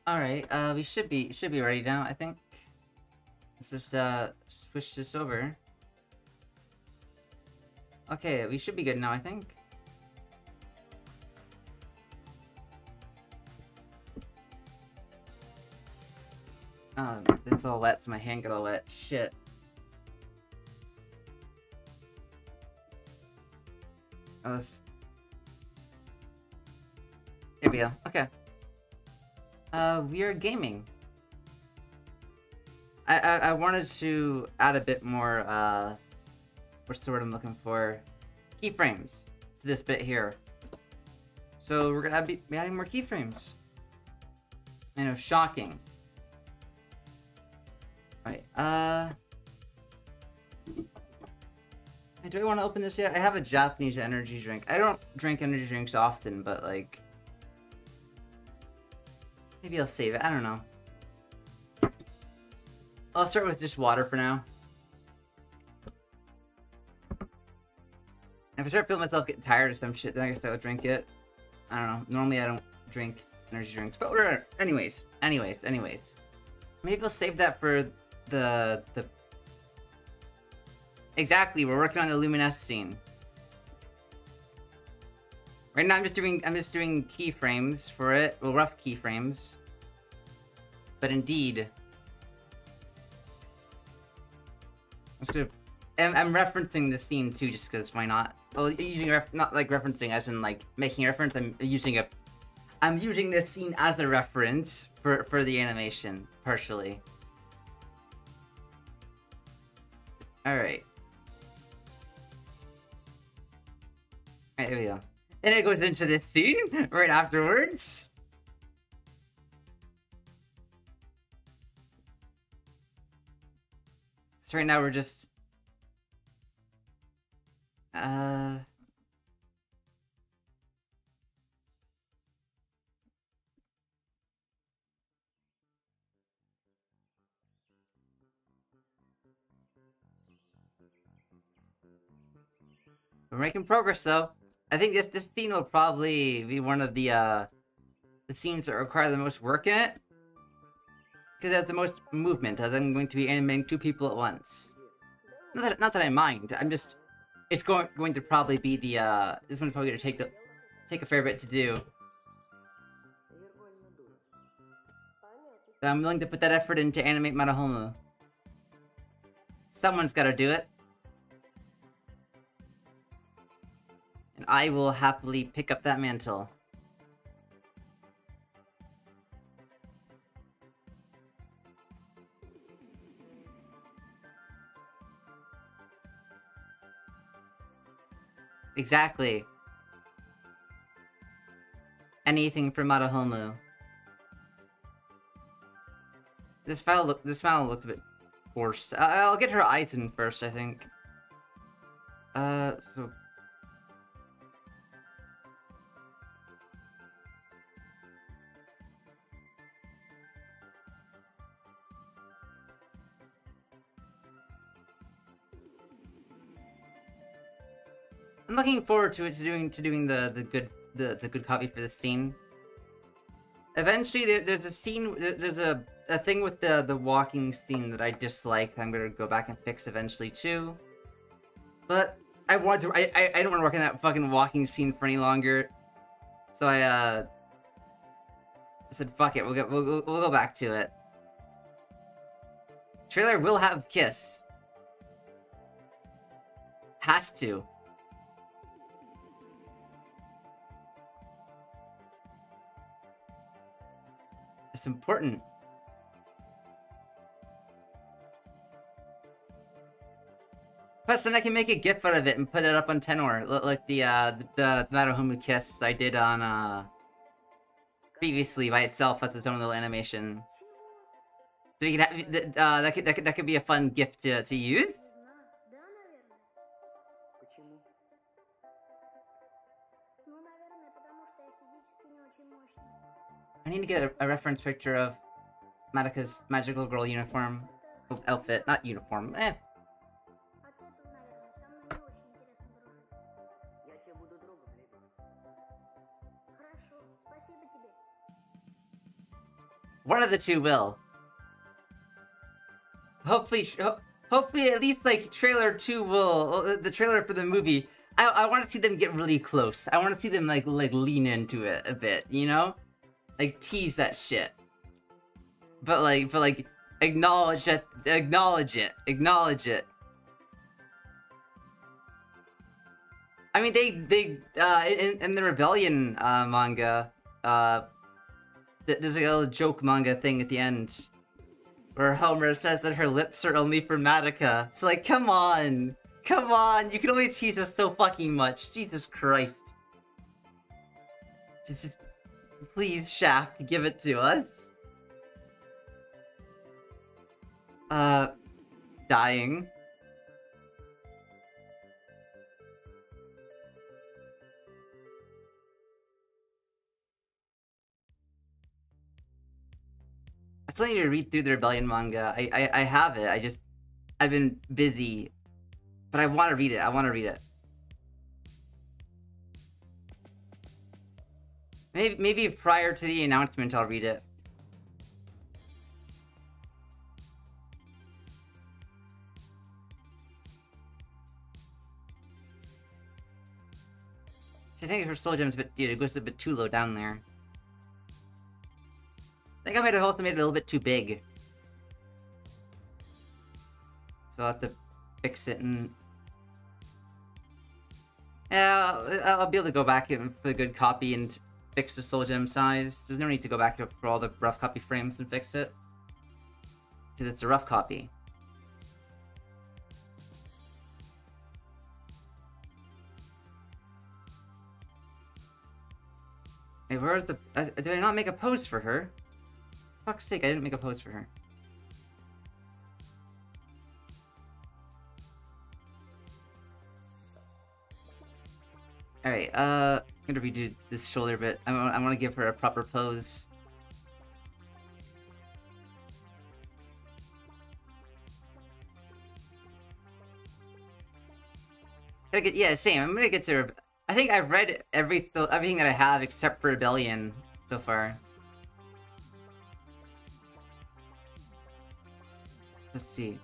Alright, we should be ready now, I think. Let's just switch this over. Okay, we should be good now, I think. Oh, it's all wet, so my hand got all wet. Shit. Oh, this... Here we go. Okay. We are gaming. I wanted to add a bit more, what's the word I'm looking for? Keyframes to this bit here. So we're gonna be adding more keyframes. I know, shocking. Right, do I want to open this yet? I have a Japanese energy drink. I don't drink energy drinks often, but like... Maybe I'll save it, I don't know. I'll start with just water for now. If I start feeling myself getting tired of some shit, then I guess I would drink it. I don't know. Normally I don't drink energy drinks, but whatever. Anyways. Maybe I'll save that for the... Exactly, we're working on the luminescence. Right now I'm just doing keyframes for it. Well, rough keyframes. But indeed... I'm referencing the scene too, just because why not? Well, not like referencing as in like making a reference. I'm using this scene as a reference for the animation, partially. All right. Alright, here we go. And it goes into this scene right afterwards. So right now we're just... We're making progress, though. I think this scene will probably be one of the scenes that require the most work in it. Because it has the most movement, as I'm going to be animating two people at once. Not that I mind, I'm just... It's going to probably be the, this one's probably going to take a fair bit to do. So I'm willing to put that effort in to animate Madahomu. Someone's gotta do it. And I will happily pick up that mantle. Exactly. Anything for Madahomu. This file looked a bit forced. I'll get her eyes in first, I think. So... I'm looking forward to doing the good copy for this scene. Eventually, there's a scene, there's a thing with the walking scene that I dislike that I'm gonna go back and fix eventually too. But I don't want to work on that fucking walking scene for any longer. So I said fuck it, we'll go back to it. Trailer will have kiss. Has to. It's important. Plus, then I can make a GIF out of it and put it up on Tenor, like the Madahomu kiss I did on previously by itself as its own little animation. So you can have that could be a fun GIF to use. I need to get a reference picture of Madoka's magical girl uniform. Outfit, not uniform. One of the two will. Hopefully, hopefully at least like trailer 2 will, the trailer for the movie. I want to see them get really close. I want to see them like lean into it a bit, you know, like tease that shit. But like acknowledge it. I mean, they in the Rebellion manga, there's like a little joke manga thing at the end, where Homer says that her lips are only for Madoka. It's like, come on, you can only tease us so fucking much. Jesus Christ. Just please, Shaft, give it to us. Dying. I still need to read through the Rebellion manga. I have it. I've been busy. But I want to read it. Maybe prior to the announcement I'll read it. I think her soul gem's a bit, dude, it goes a bit too low down there. I think I might have also made it a little bit too big. So I'll have to fix it and... Yeah, I'll be able to go back for a good copy and fix the soul gem size. There's no need to go back for all the rough copy frames and fix it. Because it's a rough copy. Hey, where's the... did I not make a pose for her? For fuck's sake, I didn't make a pose for her. Alright, I'm gonna redo this shoulder bit. I want to give her a proper pose. Yeah, same. I'm gonna get to... I think I've read everything that I have except for Rebellion so far. Let's see.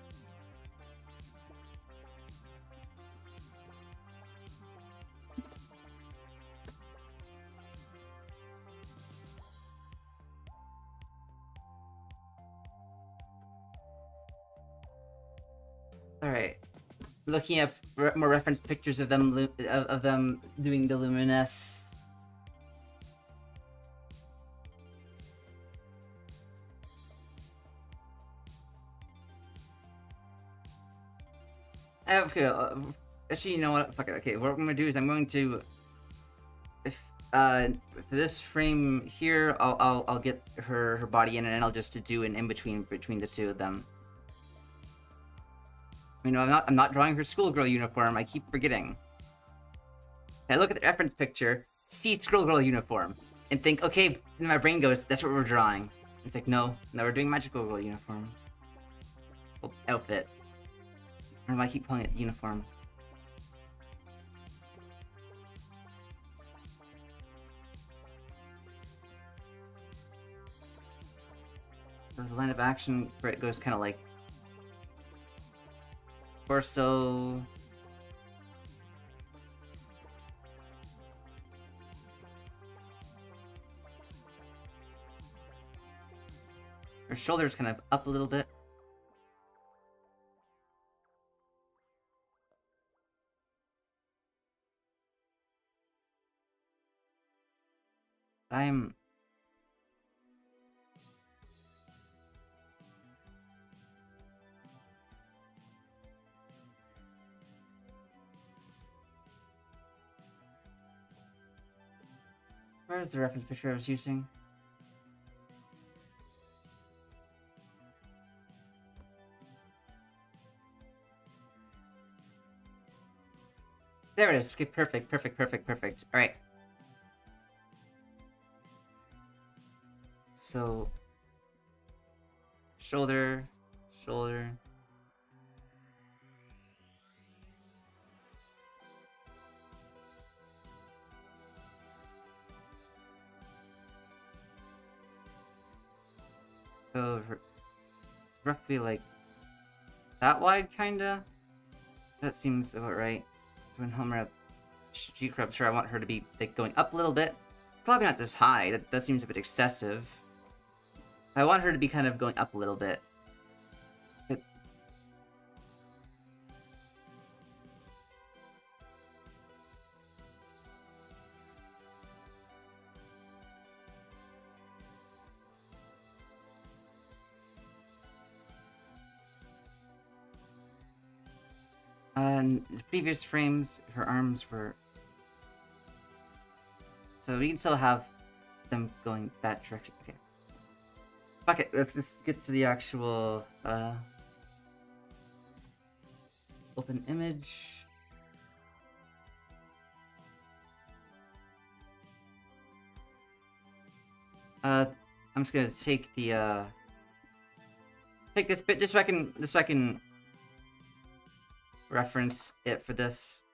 Alright. Looking up more reference pictures of them doing the Luminous. Okay, actually, you know what? Fuck it. Okay, what I'm gonna do is I'm going to, for this frame here, I'll get her body in, and I'll just do an in between the two of them. You know, I'm not drawing her schoolgirl uniform. I keep forgetting. I look at the reference picture, see schoolgirl uniform, and think, okay. Then my brain goes, that's what we're drawing. It's like, no, we're doing magical girl uniform. Oh, outfit. Or do I keep calling it uniform? There's a line of action where it goes kind of like torso. Her shoulders kind of up a little bit. Where's the reference picture I was using? There it is. Okay, perfect. Alright. So... Shoulder... So, roughly like that wide, kinda? That seems about right. So when Homer G-Crub's her, I want her to be like going up a little bit. Probably not this high, that seems a bit excessive. I want her to be kind of going up a little bit. And the previous frames, her arms were... So we can still have them going that direction. Okay. Fuck it, let's just get to the actual, open image. I'm just gonna take the, take this bit just so I can reference it for this.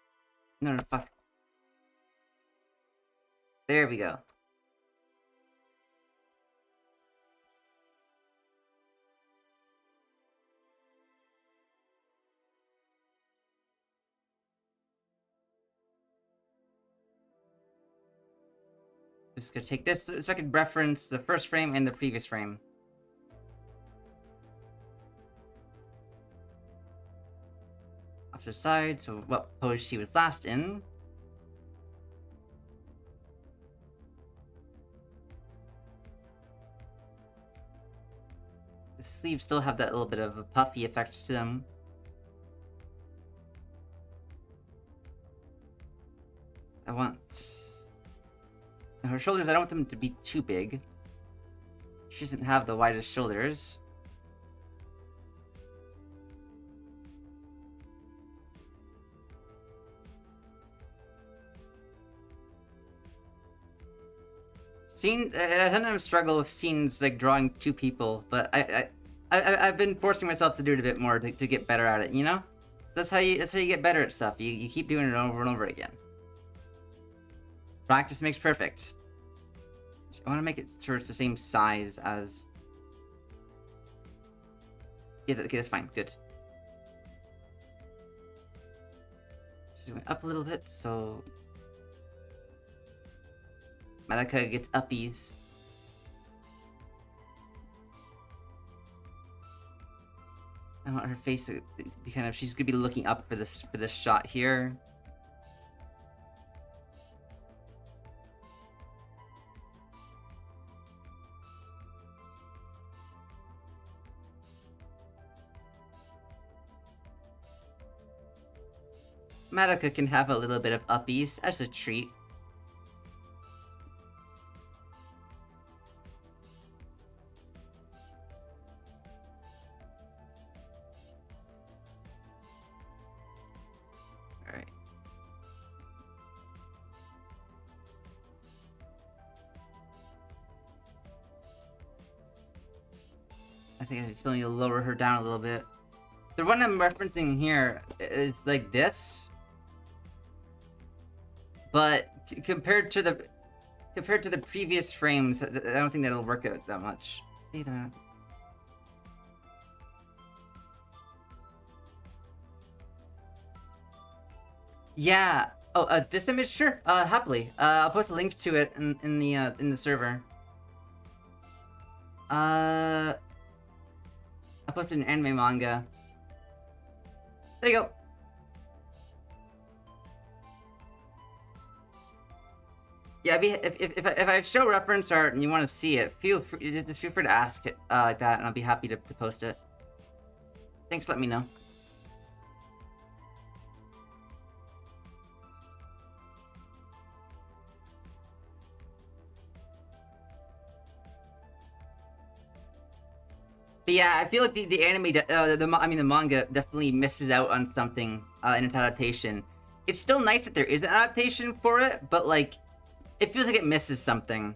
No, fuck. There we go. Just gonna take this so I can reference the first frame and the previous frame. Off to the side, so what pose she was last in. The sleeves still have that little bit of a puffy effect to them. I want... Her shoulders, I don't want them to be too big. She doesn't have the widest shoulders. I sometimes struggle with scenes like drawing two people, but I've been forcing myself to do it a bit more to get better at it, you know? That's how you get better at stuff. You keep doing it over and over again. Practice makes perfect. I want to make it sure it's the same size as... Yeah, okay, that's fine. Good. Just going up a little bit, so... Madoka gets uppies. I want her face to be kind of... She's gonna be looking up for this shot here. Madoka can have a little bit of uppies as a treat. Alright. I think I still need to lower her down a little bit. The one I'm referencing here is like this. But compared to the previous frames, I don't think that'll work out that much. Either. Yeah. Oh, this image, sure. Happily. I'll post a link to it in the server. I posted an anime manga. There you go. Yeah, if I show reference art and you want to see it, just feel free to ask it like that, and I'll be happy to post it. Thanks, let me know. But yeah, I feel like the anime, the manga definitely misses out on something in its adaptation. It's still nice that there is an adaptation for it, but like, it feels like it misses something.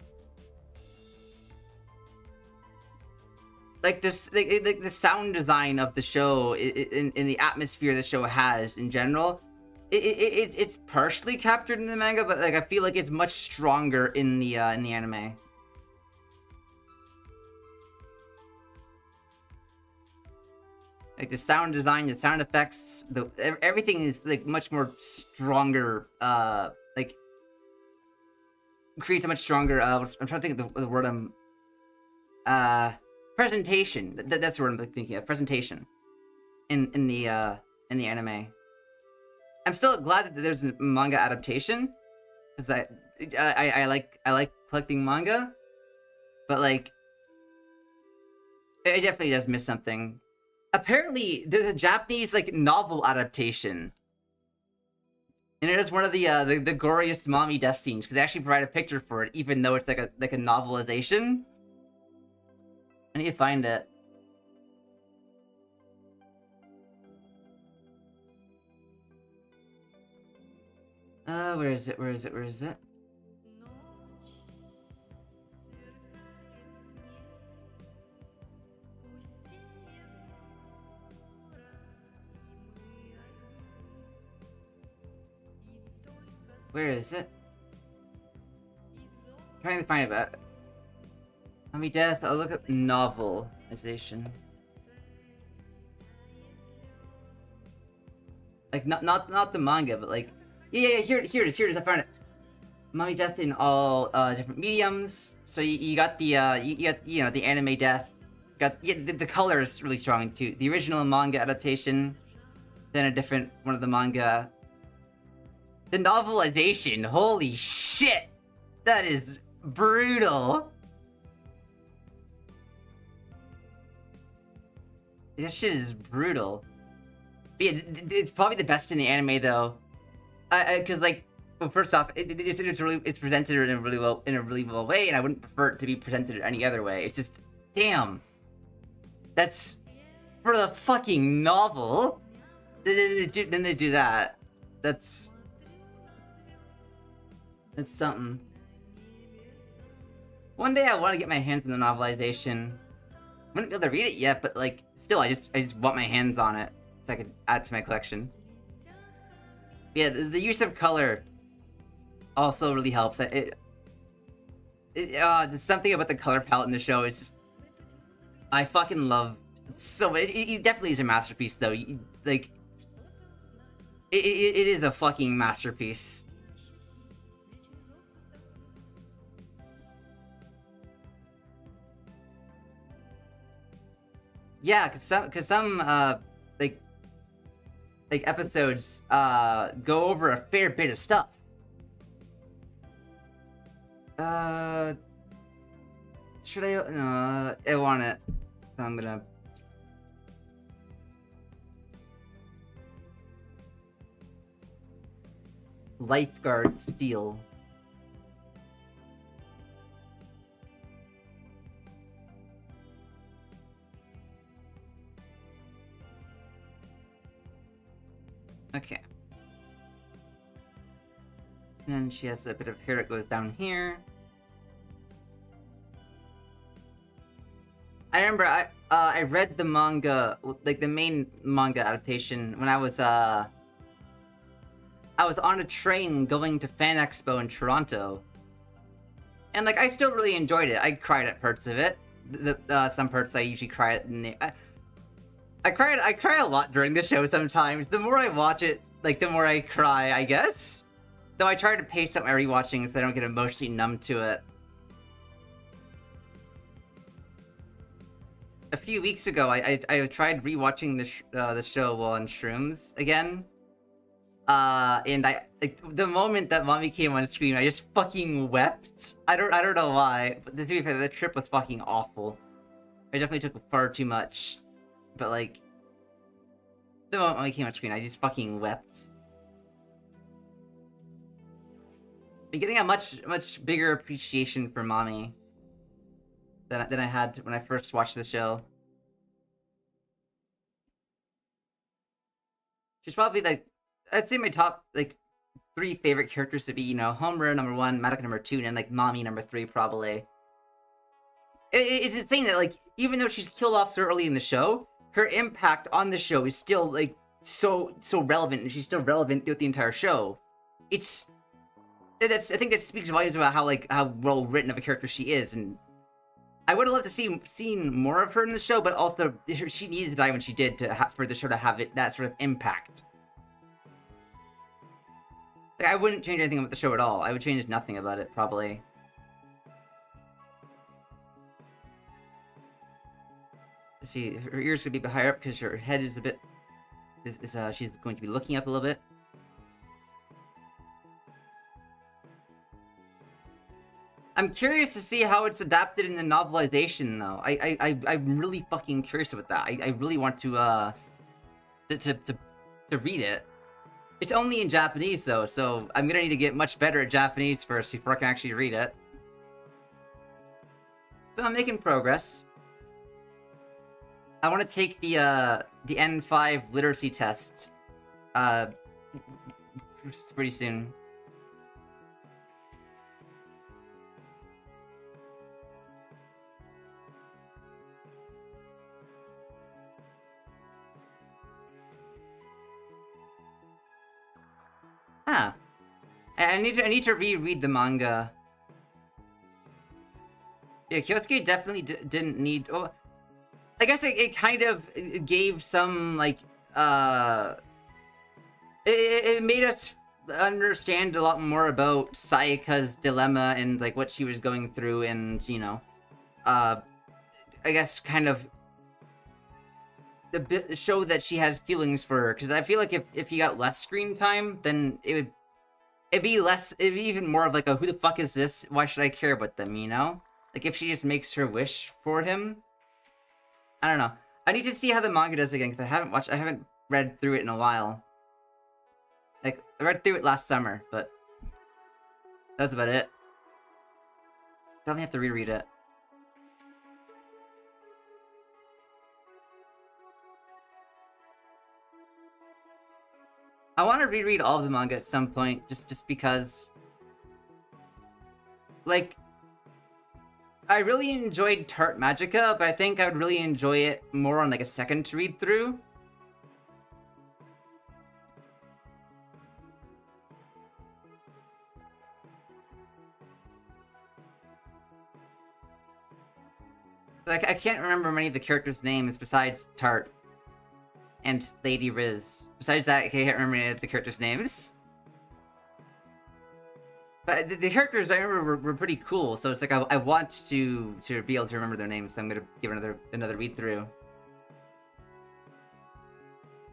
Like this, like the sound design of the show, in the atmosphere the show has in general, it's partially captured in the manga, but like I feel like it's much stronger in the anime. Like the sound design, the sound effects, everything is like much more stronger. Like creates a much stronger. I'm trying to think of the word. Presentation. That's the word I'm thinking of. Presentation. In the anime. I'm still glad that there's a manga adaptation, because I like collecting manga, but like it definitely does miss something. Apparently, there's a Japanese like novel adaptation, and it is one of the goriest mommy death scenes, because they actually provide a picture for it, even though it's like a novelization. I need to find it. Where is it? Where is it? Where is it? Where is it? I'm trying to find it. Mommy Death. I'll look up novelization. Like not the manga, but like yeah, here it is. I found it. Mommy Death in all different mediums. So you got the you know, the anime death. Got the color is really strong too. The original manga adaptation, then a different one of the manga. The novelization, holy shit! That is brutal! This shit is brutal. But yeah, it's probably the best in the anime though. Cause like, well, first off, it's presented in a really well way, and I wouldn't prefer it to be presented any other way. It's just, damn. That's for the fucking novel. Then they do that. That's something. One day I want to get my hands on the novelization. I wouldn't be able to read it yet, but like, still, I just want my hands on it so I could add it to my collection. But yeah, the use of color also really helps. There's something about the color palette in the show. It's just, I fucking love it so. It definitely is a masterpiece, though. Like, it is a fucking masterpiece. Yeah, cause some like episodes go over a fair bit of stuff. Should I? No, I want it. So I'm gonna. Lifeguard Steel. Okay. And then she has a bit of hair that goes down here. I remember I read the manga, like the main manga adaptation, when I was on a train going to Fan Expo in Toronto. And like I still really enjoyed it. I cried at parts of it. Some parts I usually cry at in the I cry a lot during the show sometimes. The more I watch it, like, the more I cry, I guess. Though I try to pace up my rewatching so I don't get emotionally numb to it. A few weeks ago, I tried rewatching the show while on shrooms again. And the moment that Mommy came on screen, I just fucking wept. I don't know why, but to be fair, the trip was fucking awful. I definitely took far too much. But like, the moment I came on screen, I just fucking wept. I'm getting a much bigger appreciation for Mommy than I had when I first watched the show. She's probably like, I'd say my top like 3 favorite characters to be, you know, Homer number 1, Madoka number 2, and like Mommy number 3 probably. It's insane that like, even though she's killed off so early in the show, her impact on the show is still like so relevant, and she's still relevant throughout the entire show. I think that speaks volumes about how well written of a character she is, and I would have loved to seen more of her in the show, but also she needed to die when she did for the show to have that sort of impact. Like, I wouldn't change anything about the show at all. I would change nothing about it, probably. Let's see, her ears could be a bit higher up because her head is a bit... she's going to be looking up a little bit. I'm curious to see how it's adapted in the novelization, though. I'm really fucking curious about that. I really want to read it. It's only in Japanese, though, so I'm gonna need to get much better at Japanese first before I can actually read it. But I'm making progress. I want to take the N5 literacy test pretty soon. Huh. I need to reread the manga. Yeah, Kyosuke definitely didn't need... Oh, I guess it kind of gave some, like, It made us understand a lot more about Sayaka's dilemma and, like, what she was going through and, you know, I guess kind of show that she has feelings for her, because I feel like if you got less screen time, then it'd be even more of like a who the fuck is this? Why should I care about them, you know? Like if she just makes her wish for him. I don't know. I need to see how the manga does again, because I haven't read through it in a while. Like, I read through it last summer, but that was about it. Definitely have to reread it. I want to reread all of the manga at some point, just because... Like, I really enjoyed Tart Magica, but I think I would really enjoy it more on, like, a second read through. Like, I can't remember many of the characters' names besides Tart and Lady Riz. Besides that, I can't remember any of the characters' names. But the characters I remember were pretty cool, so it's like I want to be able to remember their names, so I'm gonna give another read through.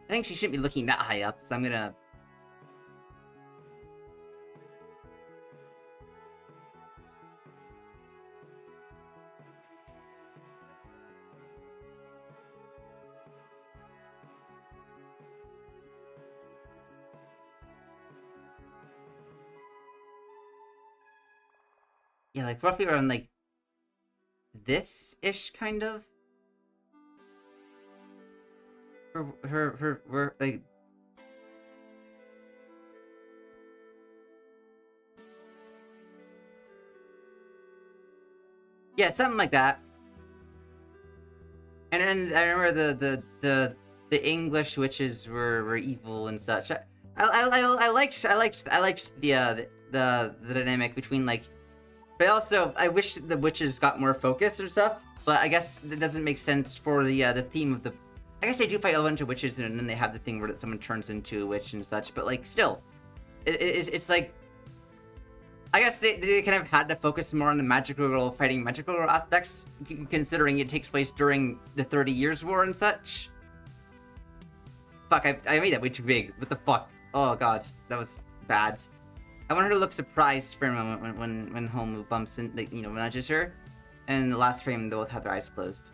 I think she shouldn't be looking that high up, so I'm gonna... Yeah, like roughly around like this-ish kind of. Her like. Yeah, something like that. And then I remember the English witches were evil and such. I liked the dynamic between like. But also, I wish the witches got more focus or stuff. But I guess that doesn't make sense for the theme of the... I guess they do fight a bunch of witches, and then they have the thing where someone turns into a witch and such. But, like, still. It's like... I guess they kind of had to focus more on the magical fighting magical aspects, considering it takes place during the 30 Years' War and such. Fuck, I made that way too big. What the fuck? Oh, God. That was bad. I want her to look surprised for a moment when Homu bumps in, like, you know, nudges her. And in the last frame, they both have their eyes closed.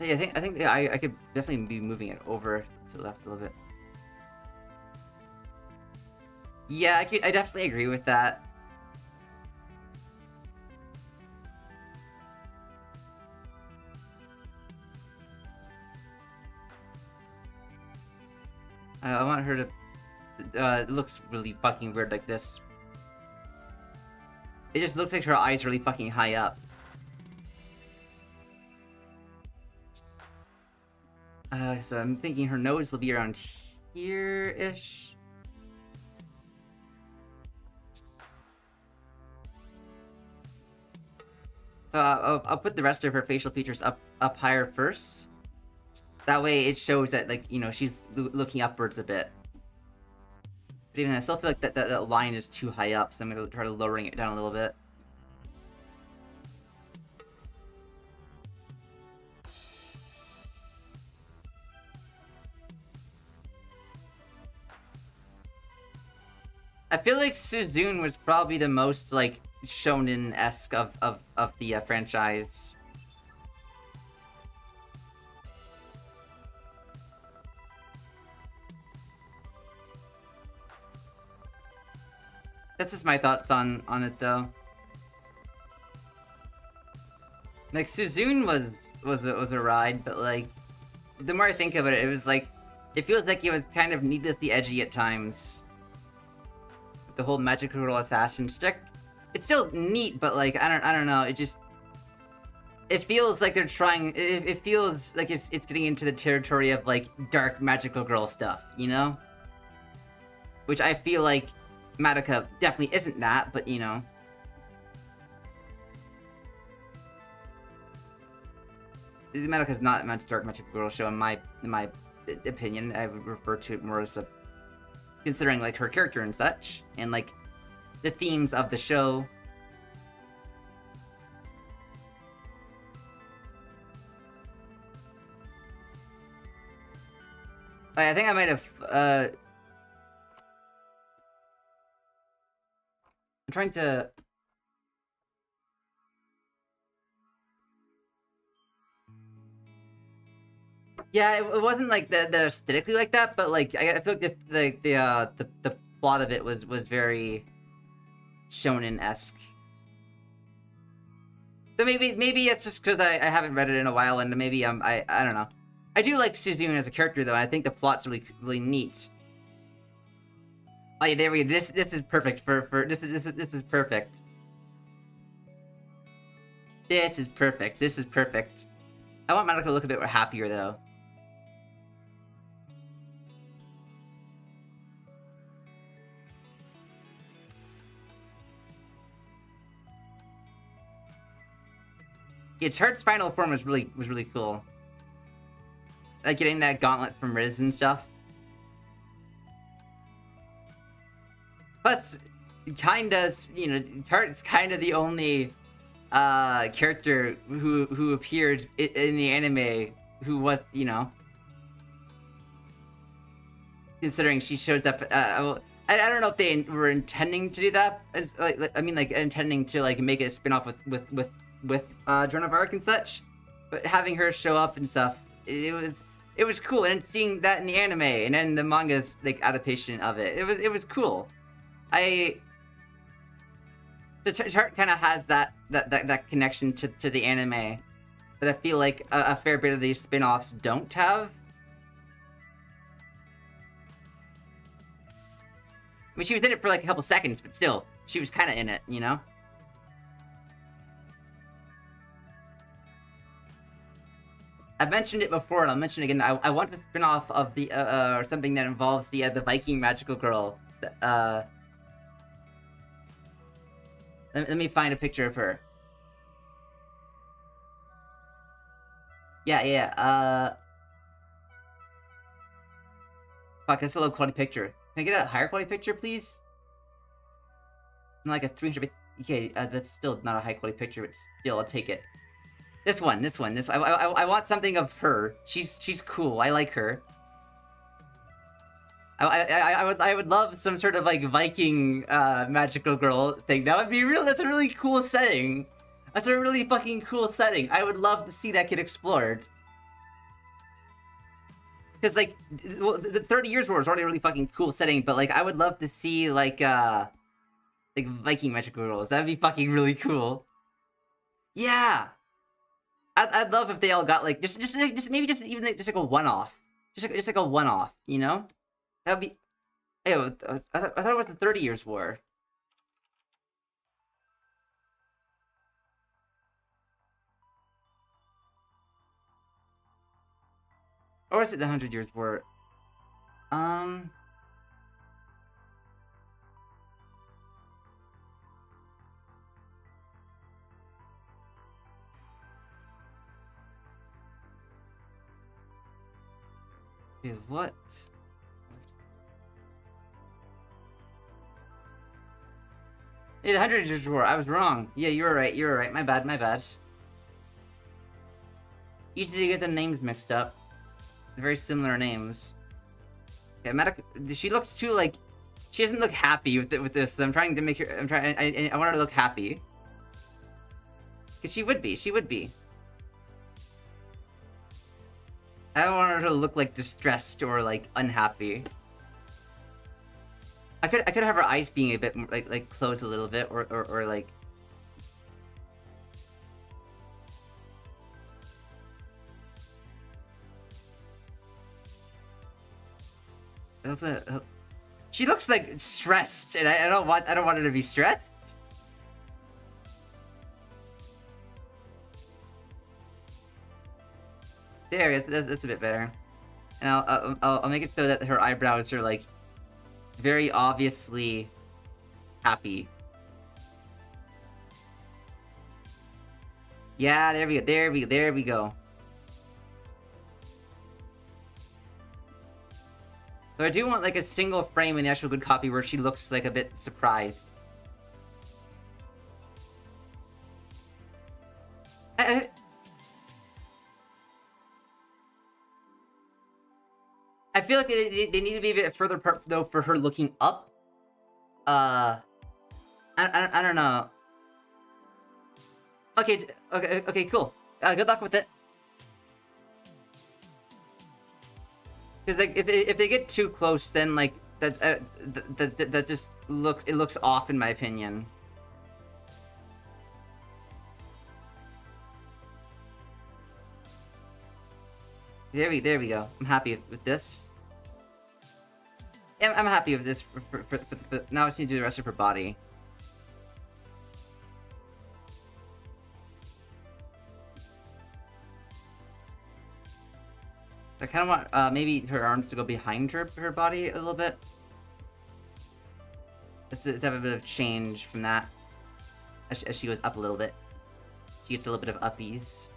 Yeah, I think yeah, I could definitely be moving it over to the left a little bit. Yeah, I definitely agree with that. I want her to... it looks really fucking weird like this. It just looks like her eyes are really fucking high up. So I'm thinking her nose will be around here-ish. So I'll put the rest of her facial features up higher first. That way it shows that, like, you know, she's looking upwards a bit. But even I still feel like that line is too high up, so I'm gonna try to lowering it down a little bit. I feel like Suzune was probably the most, like, shonen-esque of the franchise. That's just my thoughts on it, though. Like, Suzune was a ride, but, like, the more I think of it, it was like, it feels like it was kind of needlessly edgy at times. With the whole Magical Girl Assassin stick. It's still neat, but, like, I don't know, it just... It feels like they're trying... It feels like it's getting into the territory of, like, dark Magical Girl stuff, you know? Which I feel like Madoka definitely isn't that, but, you know... Madoka's not a dark Magical Girl show in my opinion. I would refer to it more as a... Considering, like, her character and such, and, like, the themes of the show... I think I might have, I'm trying to... Yeah, it wasn't, like, the aesthetically like that, but, like, I feel like the plot of it was very shonen-esque. So maybe it's just because I haven't read it in a while, and maybe I don't know. I do like Suzune as a character, though. I think the plot's really neat. Oh yeah, there we go. This is perfect for this is perfect. This is perfect. This is perfect. I want Madoka to look a bit happier, though. Its heart's final form was really cool. Like getting that gauntlet from Riz and stuff. Plus, kinda, you know, Tart's kind of the only character who appeared in the anime who was, you know, considering she shows up. I don't know if they were intending to do that. It's like I mean, like intending to like make it a spin-off with Joan of Arc and such, but having her show up and stuff, it was cool, and seeing that in the anime and then the manga's like adaptation of it, it was cool. The Tart kind of has that connection to the anime that I feel like a fair bit of these spin-offs don't have. I mean, she was in it for like a couple seconds, but still, she was kind of in it, you know? I've mentioned it before, and I'll mention it again. I want a spin-off of the, or something that involves the Viking magical girl. Let me find a picture of her. Yeah, fuck, that's a low quality picture. Can I get a higher quality picture, please? Like a 300... Okay, that's still not a high quality picture, but still, I'll take it. This one. I want something of her. She's cool. I like her. I would love some sort of like Viking magical girl thing. That would be real. That's a really cool setting. That's a really fucking cool setting. I would love to see that get explored. Because like, well, the 30 Years War is already a really fucking cool setting, but like, I would love to see like Viking magical girls. That'd be fucking really cool. Yeah. I'd love if they all got like just maybe just even like, just like a one-off, just like a one-off, you know? That would be. Ew, I thought it was the 30 Years War. Or is it the 100 Years War? Dude, what? Hey, the 100 drawer. I was wrong. Yeah, you were right. You were right. My bad. My bad. Easy to get the names mixed up. Very similar names. Okay, Madoka. She looks too like. She doesn't look happy with this. I'm trying to make her. I want her to look happy. Cause she would be. She would be. I don't want her to look like distressed or like unhappy. I could have her eyes being a bit more, like closed a little bit or like. She looks like stressed, and I don't want her to be stressed. There, that's a bit better. And I'll make it so that her eyebrows are like very obviously happy. Yeah, there we go. So I do want like a single frame in the actual good copy where she looks like a bit surprised. I feel like they need to be a bit further apart though for her looking up. I don't know. Okay, cool. Good luck with it. Because like if they get too close, then like that just looks off in my opinion. There we go. I'm happy with this. Yeah, I'm happy with this. Now I just need to do the rest of her body. I kind of want maybe her arms to go behind her body a little bit. Just to have a bit of change from that. As she goes up a little bit. She gets a little bit of uppies.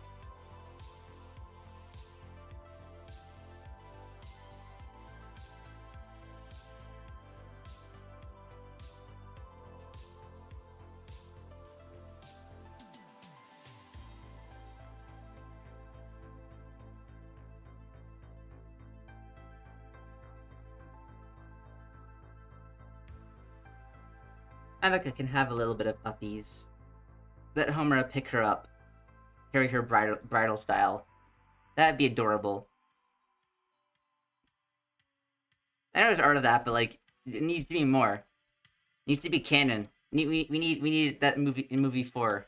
Madoka can have a little bit of uppies. Let Homura pick her up. Carry her bridal style. That'd be adorable. I know there's art of that, but like, it needs to be more. It needs to be canon. We need that movie in movie 4.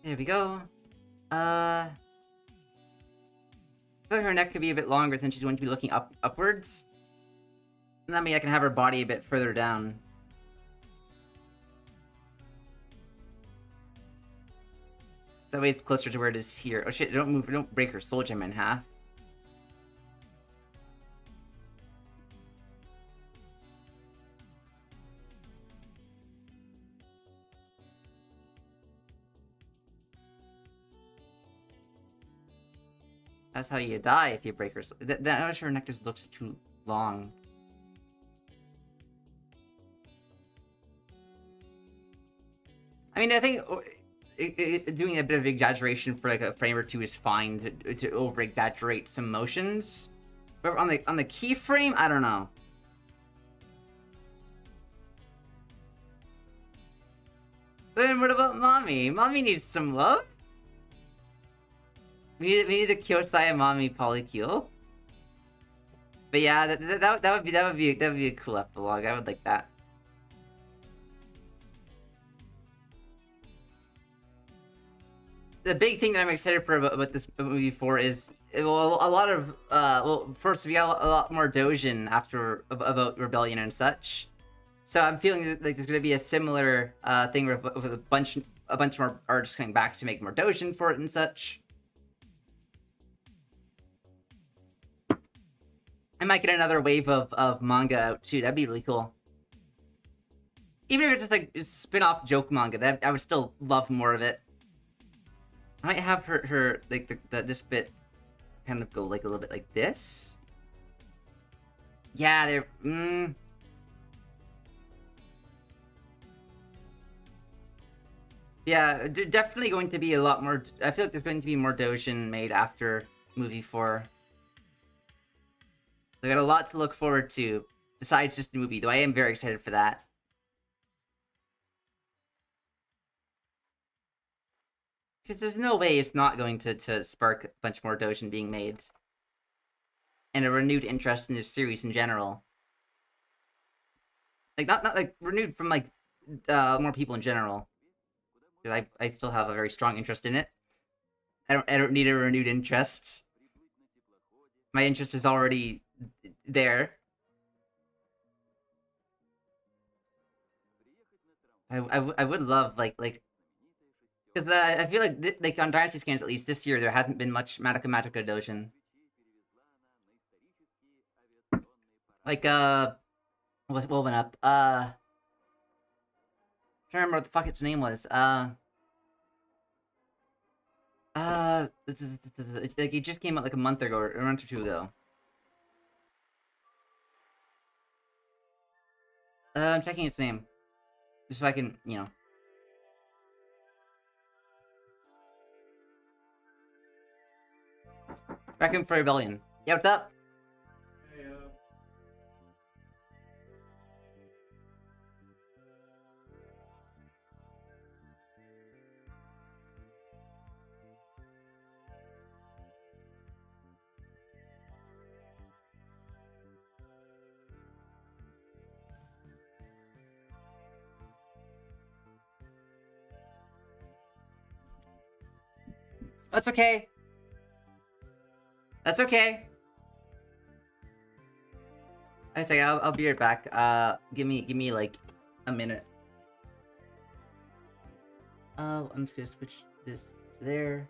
There we go. I feel like her neck could be a bit longer since she's going to be looking upwards. And that means I can have her body a bit further down. That way it's closer to where it is here. Oh shit, don't move, don't break her soul gem in half. That's how you die if you break her soul. That her neck just looks too long. I mean, I think doing a bit of exaggeration for like a frame or two is fine to over exaggerate some motions, but on the keyframe, I don't know. Then what about mommy? Mommy needs some love. We need a Kyosai Mommy polycule. But yeah, that would be a cool epilogue. I would like that. The big thing that I'm excited for about this movie for is, well, a lot of well, first we got a lot more Doujin after about rebellion and such. So I'm feeling like there's gonna be a similar thing with a bunch more artists coming back to make more Doujin for it and such. I might get another wave of manga out too. That'd be really cool. Even if it's just like spin-off joke manga, that I would still love more of it. I might have her like this bit kind of go like a little bit like this. Yeah, they're yeah, definitely going to be a lot more. I feel like there's going to be more Doujin made after movie 4. I got a lot to look forward to besides just the movie, though I am very excited for that. Because there's no way it's not going to spark a bunch more Doujin being made. And a renewed interest in this series in general. Like, not like, renewed from, like, more people in general. Because I still have a very strong interest in it. I don't need a renewed interest. My interest is already there. I would love, like... Because I feel like on Dynasty Scans, at least this year, there hasn't been much Magica Doujin. Like, what went up? I'm trying to remember what the fuck its name was. Like, it just came out like a month ago, or a month or two ago. I'm checking its name. Just so I can, you know. Requiem for Rebellion. Yeah, what's up? Hey, That's okay. That's okay. I think I'll be right back. Give me like a minute. I'm just gonna switch this to there.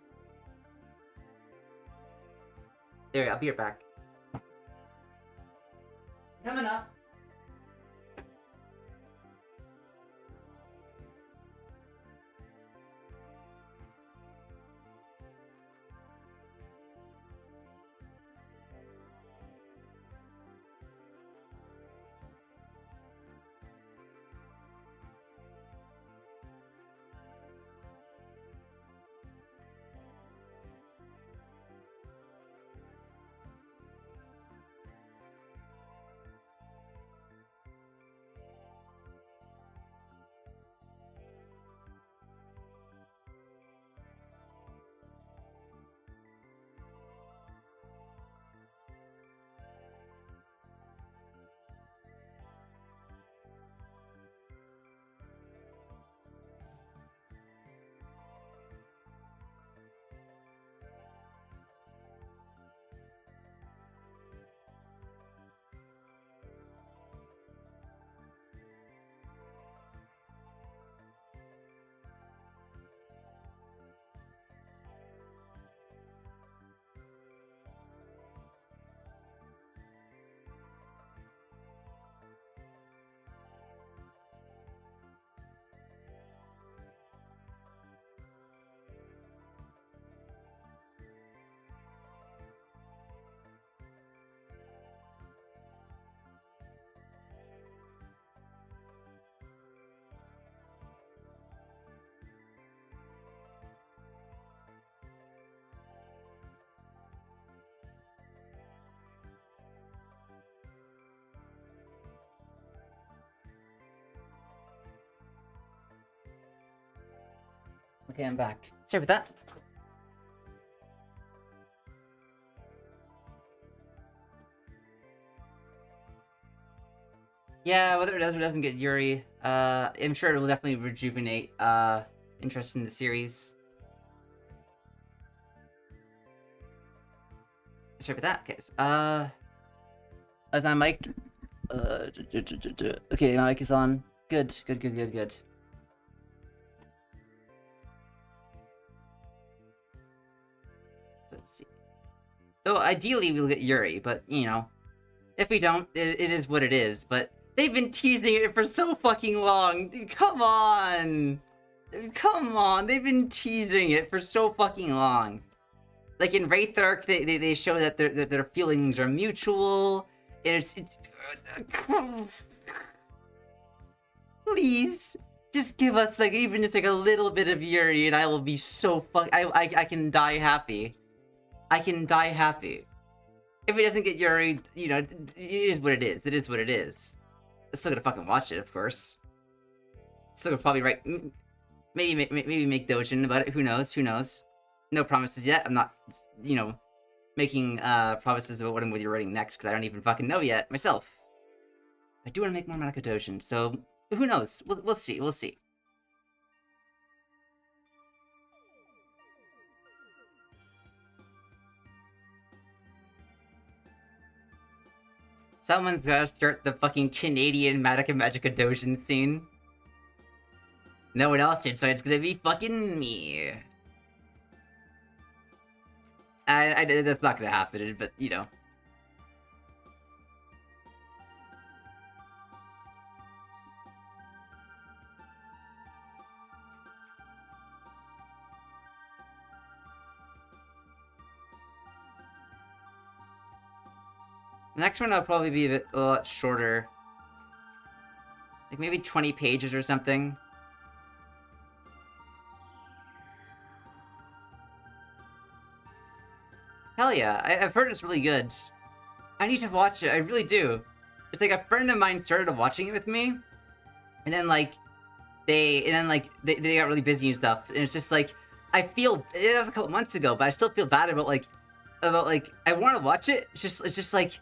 There, I'll be right back. Coming up. Okay, I'm back. Sorry about that. Yeah, whether it does or doesn't get Yuri, I'm sure it will definitely rejuvenate interest in the series. Sorry about that, guys. Is my mic? Okay, my mic is on. Good. Let's see. Though ideally we'll get Yuri, but you know, if we don't, it is what it is. But they've been teasing it for so fucking long. Come on, they've been teasing it for so fucking long. Like in Wraith Arc, they show that their feelings are mutual. It's please, just give us like even just like a little bit of Yuri, and I will be so I can die happy. I can die happy. If it doesn't get Yuri, you know, it is what it is. It is what it is. I'm still gonna fucking watch it, of course. Still gonna probably write, maybe make Doujin about it. Who knows? Who knows? No promises yet. I'm not, you know, making promises about what I'm writing next because I don't even fucking know yet myself. I do want to make more Madoka Doujin, so who knows? We'll see. We'll see. Someone's gotta start the fucking Canadian Magica Doujin scene. No one else did, so it's gonna be fucking me. That's not gonna happen, but you know. The next one will probably be a lot shorter. Like maybe 20 pages or something. Hell yeah, I've heard it's really good. I need to watch it, I really do. It's like a friend of mine started watching it with me, and then like, they got really busy and stuff, and it's just like, I feel, it was a couple months ago, but I still feel bad about like, I want to watch it, it's just like,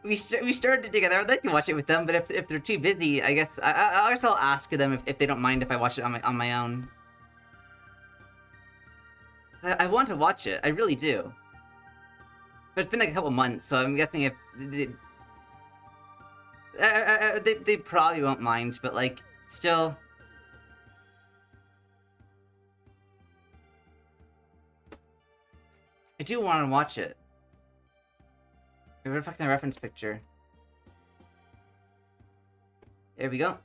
we started it together, I'd like to watch it with them, but if they're too busy, I guess, I guess I'll ask them if they don't mind if I watch it on my own. I want to watch it, I really do. But it's been like a couple months, so I'm guessing if they probably won't mind, but like still. I do want to watch it. Where the fuck's my reference picture? There we go.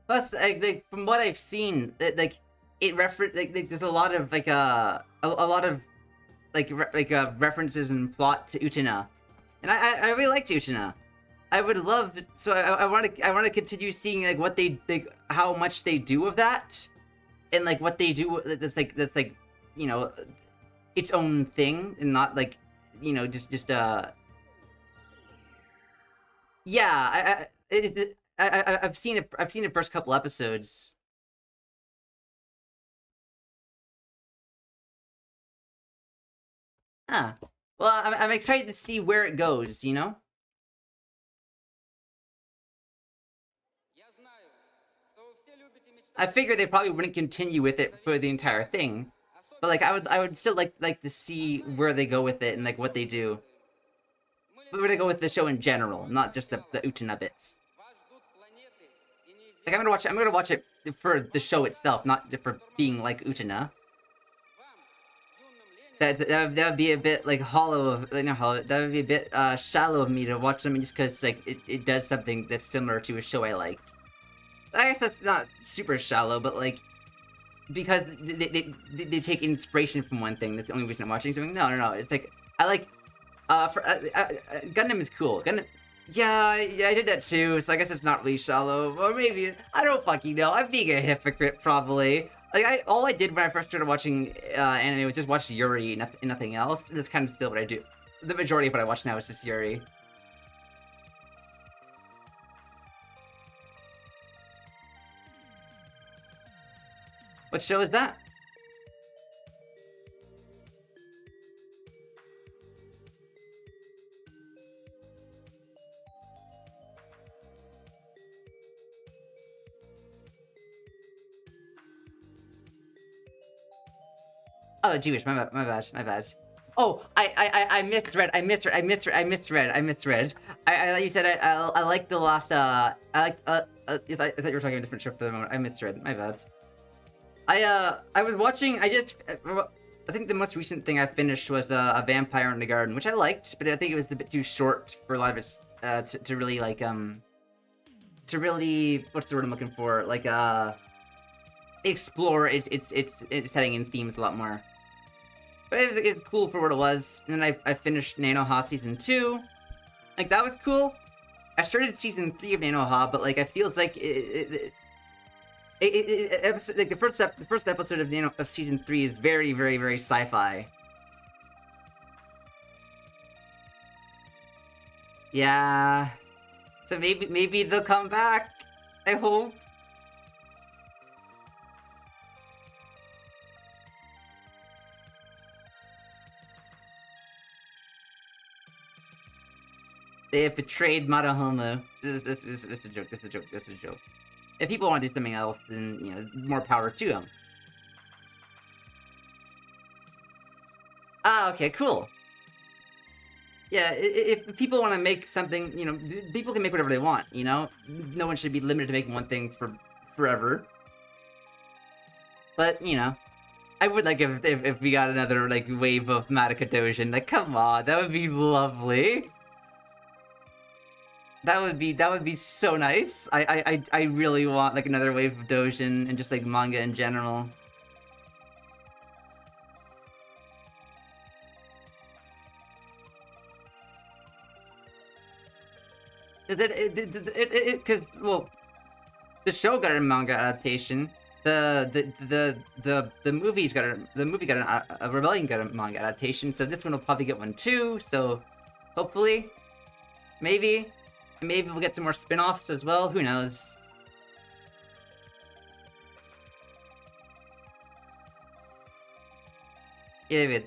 Plus, like from what I've seen, like it there's a lot of like a lot of references and plot to Utena, and I really liked Utena. I would love, so I want to continue seeing like what they how much they do of that, and like what they do that's like you know, its own thing and not like, you know, just yeah, I've seen it. I've seen the first couple episodes. Huh. Well, I'm excited to see where it goes, you know? I figured they probably wouldn't continue with it for the entire thing. But like I would still like to see where they go with it and like what they do. But where they go with the show in general, not just the Utena bits. Like I'm gonna watch it for the show itself, not for being like Utena. That would be a bit like hollow of, like not hollow, that would be a bit shallow of me to watch something just because like it does something that's similar to a show I like. I guess that's not super shallow, but like because they take inspiration from one thing. That's the only reason I'm watching something. No. It's like I like Gundam is cool. Gundam, yeah, I did that too. So I guess it's not really shallow, or maybe I don't fucking know. I'm being a hypocrite probably. Like all I did when I first started watching anime was just watch Yuri and nothing else. And that's kind of still what I do. The majority of what I watch now is just Yuri. What show is that? Oh, Jewish. My bad. Oh, I misread. I thought you said I like the last. I like. I thought you were talking a different show for the moment. I misread. My bad. I was watching. I think the most recent thing I finished was a Vampire in the Garden, which I liked, but I think it was a bit too short for a lot of it to really like to really, what's the word I'm looking for? Like explore its setting and themes a lot more. But it's cool for what it was. And then I finished Nanoha Season 2. Like, that was cool. I started Season 3 of Nanoha, but, like, it feels like like the first episode of Season 3 is very, very, very sci-fi. Yeah. So maybe they'll come back. I hope. They have betrayed Madohomo. This is a joke. That's a joke. If people want to do something else, then, you know, more power to them. Ah, okay, cool. Yeah, if people want to make something, you know, people can make whatever they want, you know? No one should be limited to making one thing for forever. But, you know, I would like if we got another, like, wave of Madoka Doujin. Like, come on, that would be lovely. That would be so nice. I really want, like, another wave of Doujin and just, like, manga in general. Because, well, the show got a manga adaptation. The movie got a Rebellion got a manga adaptation. So this one will probably get one too. So hopefully, maybe we'll get some more spin-offs as well. Who knows? Yeah, I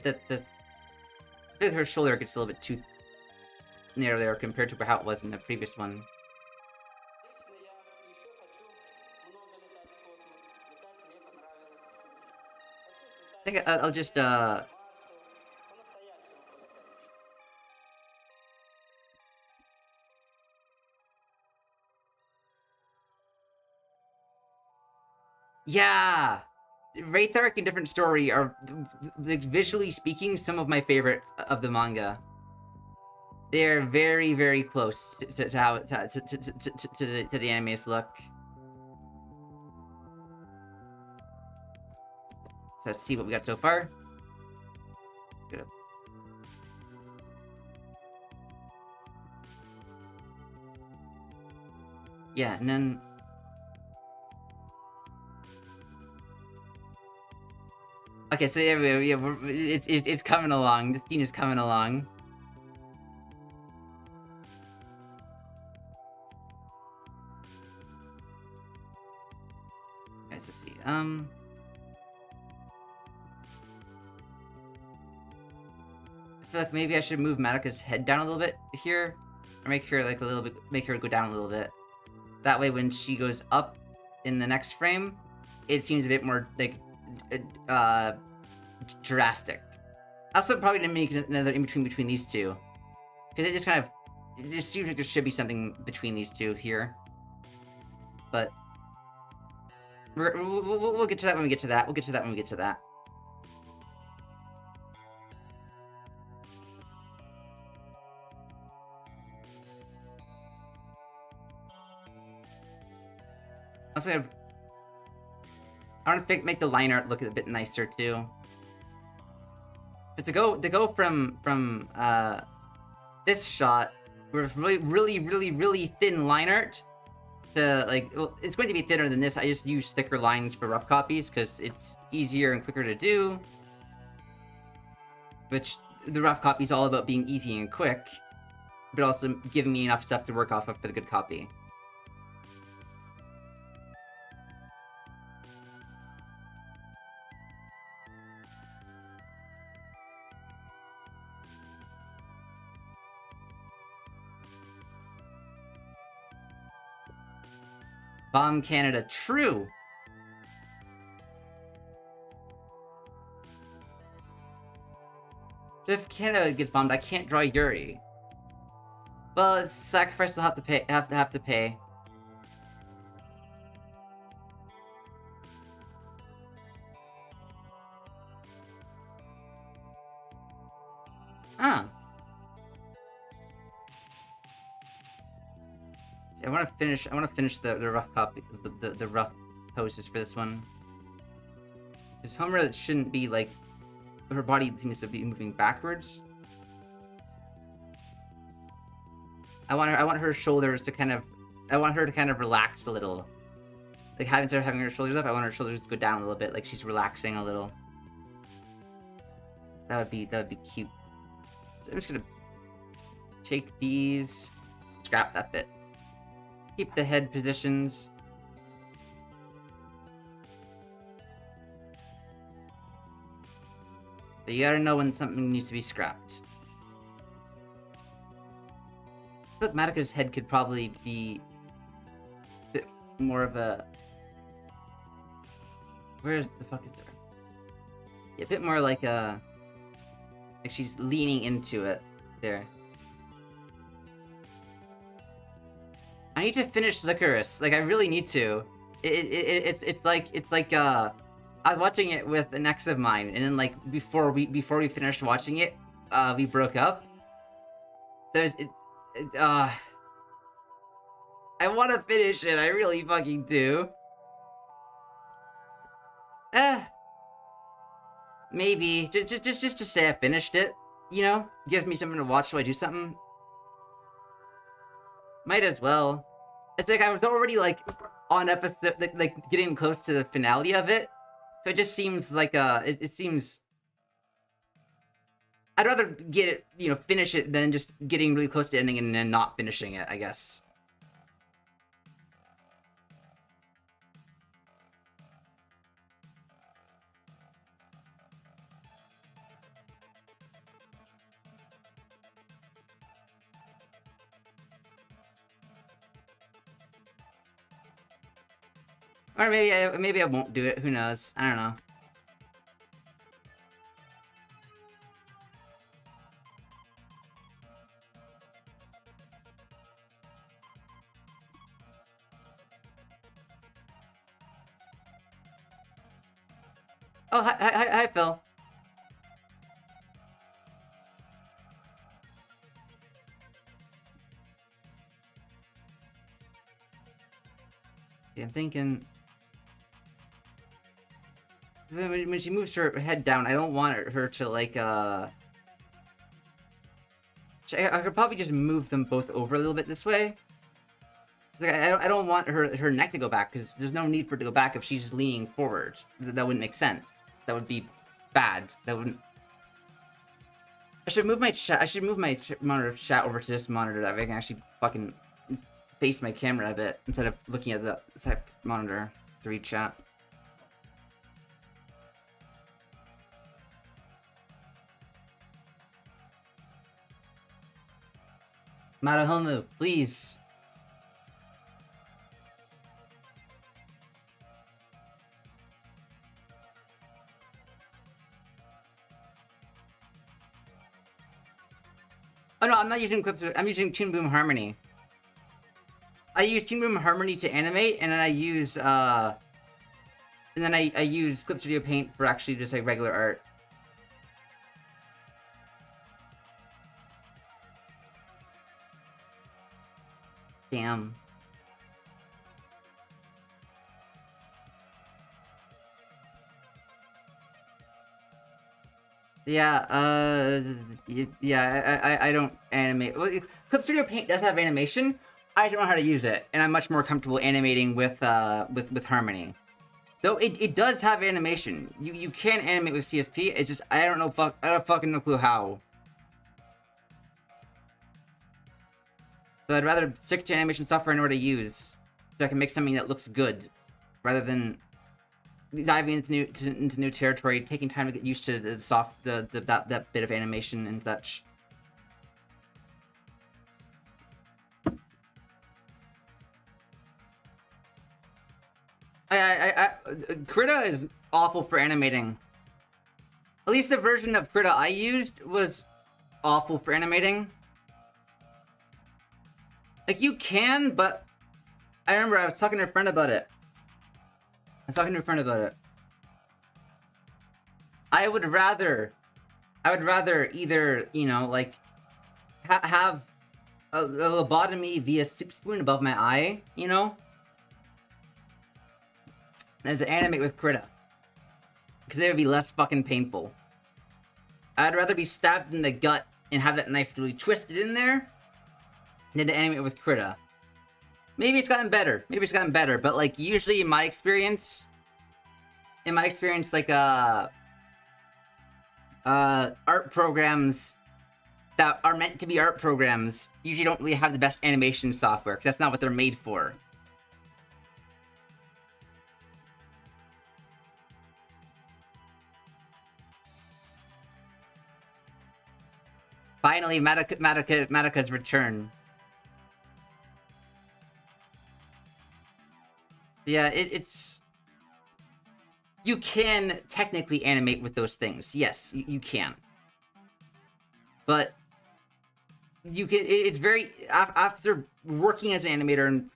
think her shoulder gets a little bit too narrow there compared to how it was in the previous one. I think I'll just yeah! Wraith Arc and Different Story are, like, visually speaking, some of my favorites of the manga. They're very, very close to how to the anime's look. So let's see what we got so far. Good. Yeah, and then okay, so yeah, it's coming along. This scene is coming along. Guys, let's see. I feel like maybe I should move Madoka's head down a little bit here, or make her like make her go down a little bit. That way, when she goes up in the next frame, it seems a bit more like drastic. Also, probably didn't make another in between these two, because it just seems like there should be something between these two here. But we'll get to that when we get to that. We'll get to that when we get to that. Also, I want to make the line art look a bit nicer too. But to go from this shot with really thin line art to, like, well, it's going to be thinner than this. I just use thicker lines for rough copies because it's easier and quicker to do. Which the rough copy is all about being easy and quick, but also giving me enough stuff to work off of for the good copy. Bomb Canada, true! If Canada gets bombed, I can't draw Yuri. Well, it's sacrifice I'll have to pay. Have to pay. Huh. I want to finish. I want to finish the rough copy, the rough poses for this one. Because Homer shouldn't be like, her body seems to be moving backwards. I want her shoulders to kind of, I want her to kind of relax a little. Like, instead of having her shoulders up, I want her shoulders to go down a little bit, like she's relaxing a little. That would be cute. So I'm just gonna take these, scrap that bit. Keep the head positions. But you gotta know when something needs to be scrapped. I feel like Madoka's head could probably be a bit more of a... Where the fuck is there? Yeah, a bit more like a... Like she's leaning into it. There. I need to finish Licorice. Like, I really need to. It's like I was watching it with an ex of mine, and then like before we finished watching it, we broke up. I want to finish it. I really fucking do. Maybe just to say I finished it. You know, gives me something to watch while I do something. Might as well. It's like I was already like on episode, like getting close to the finale of it. So it just seems like it seems. I'd rather get it, you know, finish it than just getting really close to ending and then not finishing it, I guess. Or maybe I won't do it. Who knows? I don't know. Oh, hi, Phil. Yeah, I'm thinking... When she moves her head down, I don't want her to, like, I could probably just move them both over a little bit this way. Like, I don't want her neck to go back, because there's no need for it to go back if she's leaning forward. That wouldn't make sense. That would be bad. That wouldn't... I should move my chat. I should move my monitor chat over to this monitor. That way I can actually fucking face my camera a bit instead of looking at the side monitor to read chat. Madahomu, please. Oh no, I'm not using clips. I'm using Toon Boom Harmony. I use Toon Boom Harmony to animate, and then I use Clip Studio Paint for actually just like regular art. Damn. Yeah, yeah, I don't animate. Well, Clip Studio Paint does have animation. I don't know how to use it, and I'm much more comfortable animating with Harmony. Though it does have animation. You can animate with CSP. It's just I don't fucking no clue how. So I'd rather stick to animation software I know what to use, so I can make something that looks good, rather than diving into new territory, taking time to get used to that bit of animation and such. Krita is awful for animating. At least the version of Krita I used was awful for animating. Like, you can, but I remember I was talking to a friend about it. I would rather either, you know, like, have a lobotomy via soup spoon above my eye, you know? As to animate with Krita. Because it would be less fucking painful. I'd rather be stabbed in the gut and have that knife really twisted in there than to animate with Krita. Maybe it's gotten better. But, like, usually in my experience, like, art programs that are meant to be art programs usually don't really have the best animation software, because that's not what they're made for. Finally, Madoka's return. Yeah, it's... You can technically animate with those things. Yes, you can. But you can... It's very... After working as an animator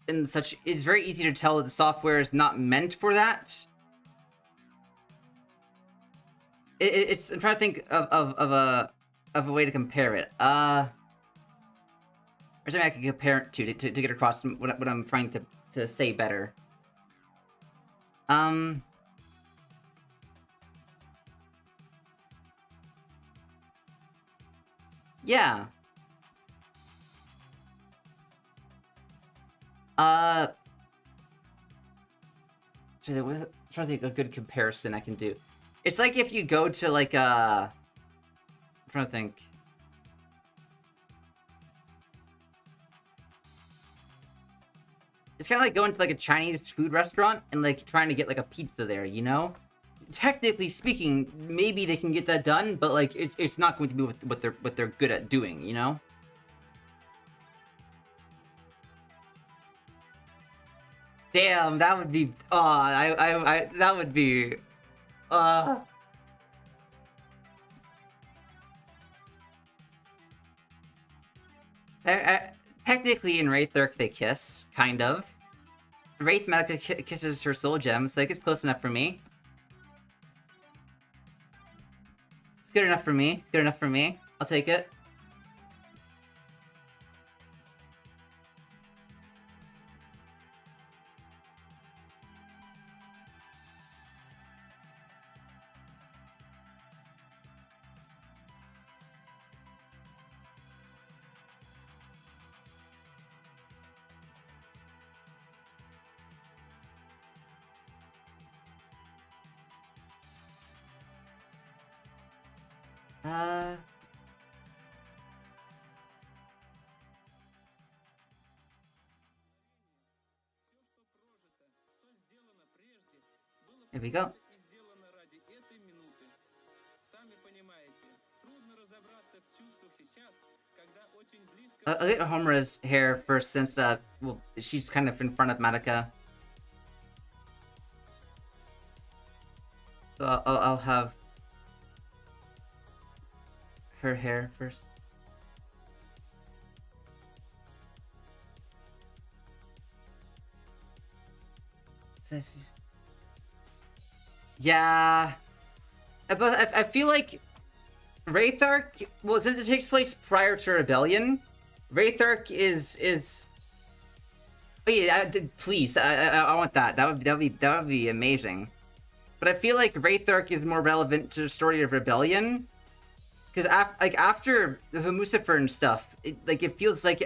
and such, it's very easy to tell that the software is not meant for that. It's... I'm trying to think of a way to compare it. Or something I can compare it to get across what I'm trying to say better. Yeah. I'm trying to think of a good comparison I can do. It's like if you go to, like, I'm trying to think. It's kind of like going to, like, a Chinese food restaurant and, like, trying to get, like, a pizza there, you know? Technically speaking, maybe they can get that done, but, like, it's not going to be what they're good at doing, you know? Damn, that would be... that would be... Technically, in Wraithark, they kiss, kind of. Wraith Madoka kisses her soul gem, so it's close enough for me. It's good enough for me. I'll take it. Here we go. I'll get Homura's hair first, since, well, she's kind of in front of Madoka. So I'll have her hair first. Yeah, but I feel like Wraithark, well, since it takes place prior to Rebellion, Wraithark is. Oh yeah, please, I want that. That would be amazing. But I feel like Wraithark is more relevant to the story of Rebellion, because after the Hamusifer and stuff, it feels like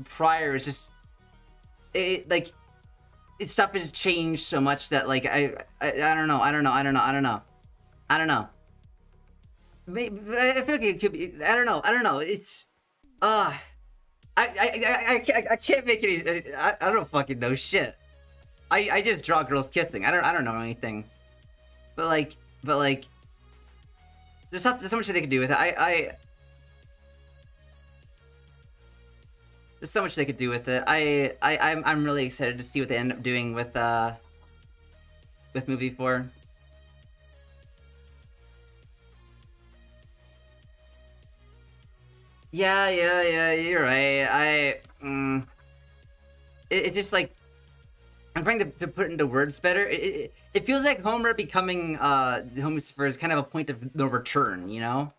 prior is just stuff has changed so much that, like, I don't know. Maybe, I feel like it could be. I don't know. It's I can't make any. I don't fucking know shit. I just draw girls kissing. I don't know anything. But like there's so much that they can do with it. There's so much they could do with it. I'm really excited to see what they end up doing with movie 4. Yeah, you're right. It's just like, I'm trying to put it into words better. It feels like Homer becoming Homer is kind of a point of no return, you know?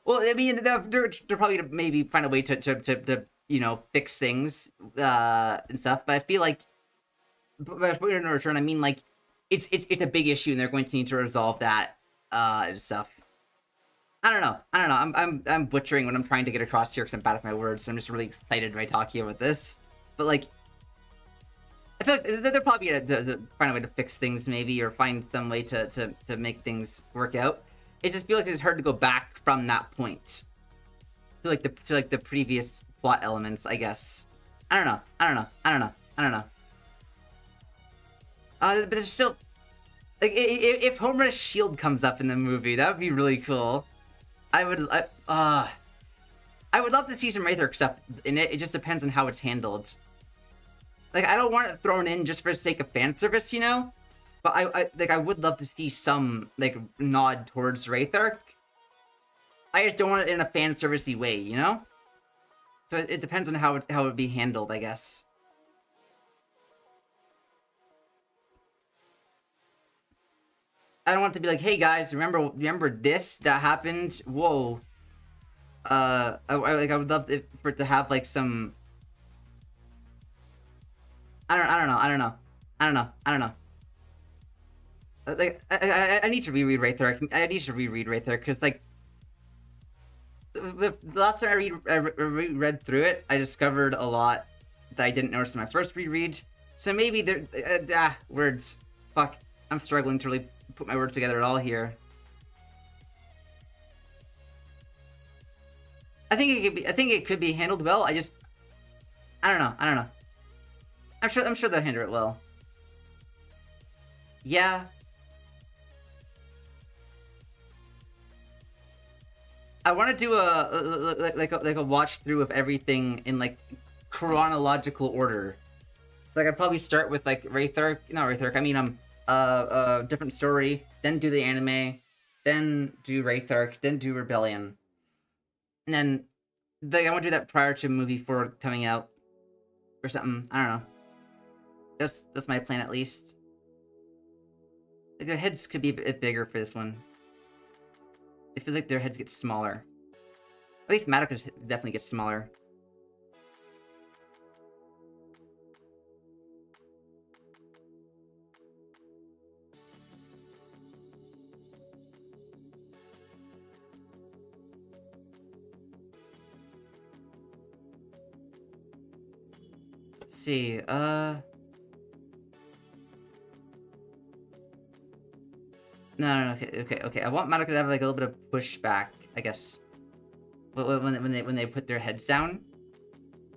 Well, I mean, they're probably to maybe find a way to you know, fix things and stuff, but I feel like by point of no return, I mean like it's a big issue and they're going to need to resolve that and stuff. I don't know. I'm butchering what I'm trying to get across here because I'm bad at my words. So I'm just really excited by talking about this. But like, I feel like they're probably gonna find a way to fix things, maybe, or find some way to make things work out. It just feels like it's hard to go back from that point to like the previous plot elements, I guess. I don't know. I don't know. But there's still like if Homer's shield comes up in the movie, that would be really cool. I would love to see some Wraither stuff in it. It just depends on how it's handled. Like, I don't want it thrown in just for the sake of fan service, you know? But I would love to see some, like, nod towards Wraither. I just don't want it in a fan servicey way, you know? So it depends on how it would be handled, I guess. I don't want it to be like, hey guys, remember this that happened? Whoa. I would love for it to have like some. I don't know. Like I need to reread right there. I need to reread right there because like the last time I read through it, I discovered a lot that I didn't notice in my first reread. So maybe there words. Fuck, I'm struggling to really put my words together at all here. I think it could be handled well. I don't know. I'm sure they'll handle it well. Yeah. I want to do a watch through of everything in like chronological order. So like I'd probably start with like not Wraither. I mean different story, then do the anime, then do Wraither, then do Rebellion. And then I want to do that prior to movie 4 coming out or something. I don't know. That's my plan at least. Like their heads could be a bit bigger for this one. It feels like their heads get smaller. At least Madoka definitely gets smaller. Let's see, No, okay. I want Madoka to have like a little bit of pushback, I guess. When they put their heads down,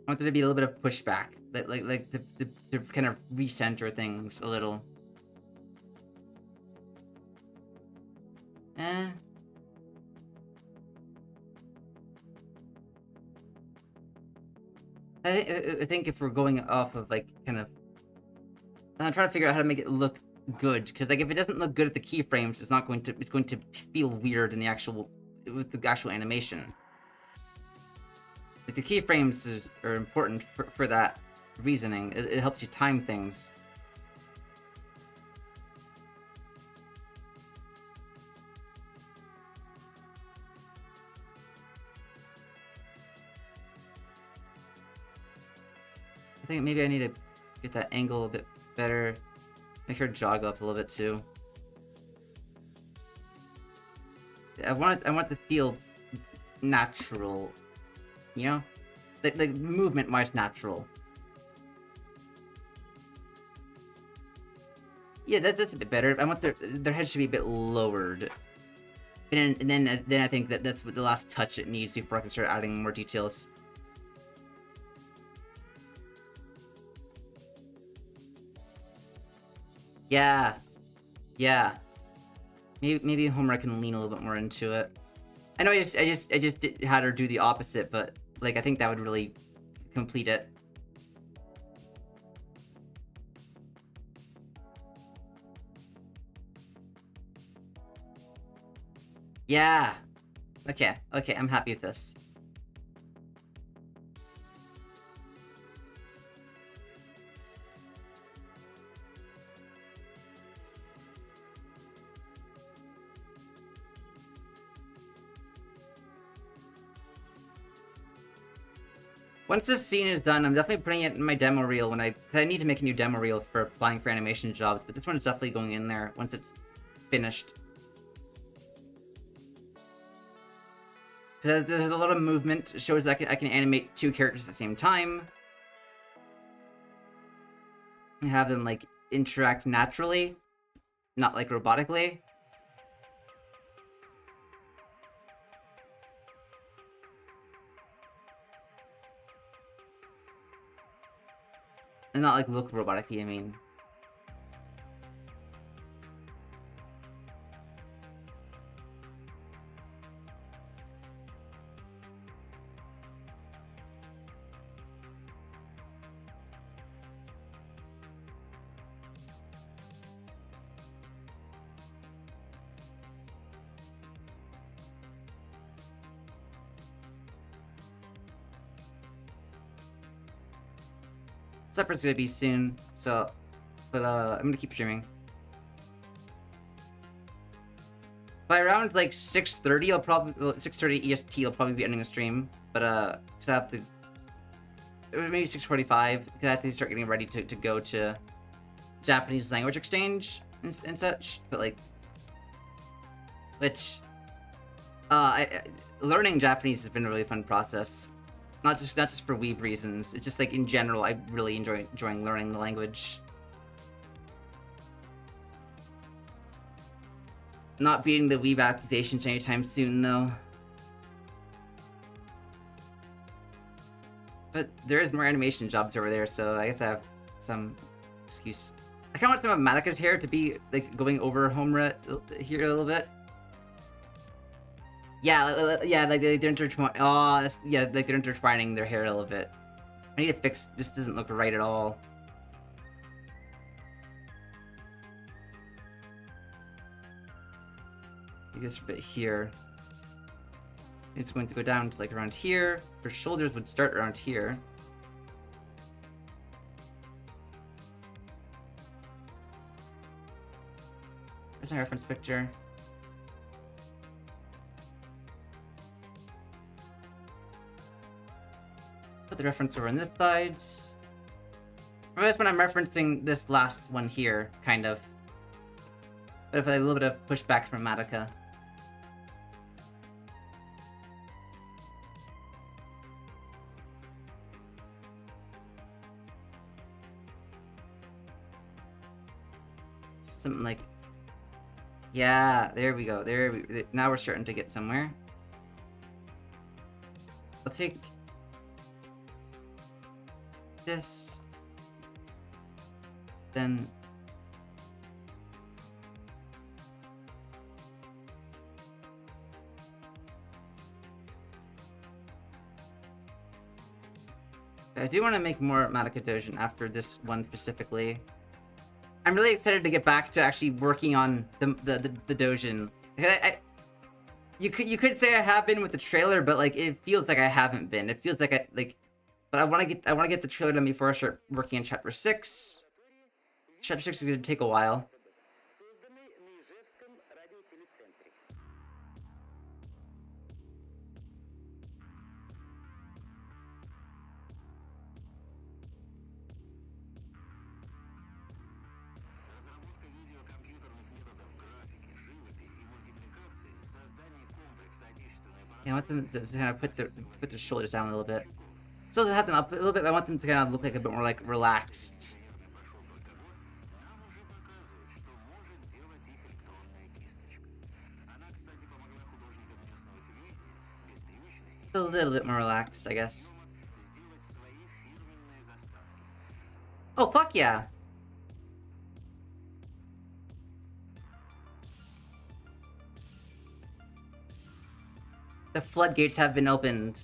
I want there to be a little bit of pushback, like to kind of recenter things a little. I think if we're going off of like kind of, I'm trying to figure out how to make it look good, because like if it doesn't look good at the keyframes, it's going to feel weird in the actual animation. Like the keyframes are important for that reasoning. It helps you time things. I think maybe I need to get that angle a bit better. Make her jaw go up a little bit too. I want it to feel natural, you know, like movement-wise natural. Yeah, that's a bit better. I want their head should be a bit lowered, and then I think that's what the last touch it needs before I can start adding more details. Yeah. Maybe Homer can lean a little bit more into it. I know I just had her do the opposite, but like I think that would really complete it. Yeah. Okay, I'm happy with this. Once this scene is done, I'm definitely putting it in my demo reel when cause I need to make a new demo reel for applying for animation jobs, but this one's definitely going in there once it's finished. Because there's a lot of movement, it shows that I can animate 2 characters at the same time. And have them, like, interact naturally, not, like, robotically. And not, like, look robotic-y, I mean. Supper's gonna be soon, so... But, I'm gonna keep streaming. By around, like, 6:30, I'll probably... Well, 6:30 EST, I'll probably be ending the stream. But, because I have to... Maybe 6:45, because I have to start getting ready to go to Japanese language exchange and such. But, like... Which... learning Japanese has been a really fun process. Not just for weeb reasons. It's just like in general, I really enjoying learning the language. Not beating the weeb accusations anytime soon, though. But there is more animation jobs over there, so I guess I have some excuse. I kind of want some of Madoka's hair to be like going over Homura here a little bit. Yeah, yeah, like they're intertwining. Oh, yeah, like they're intertwining their hair a little bit. I need to fix. This doesn't look right at all. I guess a bit here. It's going to go down to like around here. Her shoulders would start around here. There's my reference picture. Put the reference over on this side. Or that's when I'm referencing this last one here, kind of. But if I have a little bit of pushback from Magica. Something like... Yeah, there we go. Now we're starting to get somewhere. I'll take... this, then I do want to make more Madoka Doujin after this one specifically. I'm really excited to get back to actually working on the Doujin. You could say I have been with the trailer, but like it feels like I haven't been. It feels like but I want to get the trailer done before I start working on Chapter 6. Chapter 6 is going to take a while. Yeah, I want them to kind of put their shoulders down a little bit. Still have them up a little bit, but I want them to kind of look like a bit more like relaxed. Still a little bit more relaxed, I guess. Oh, fuck yeah! The floodgates have been opened.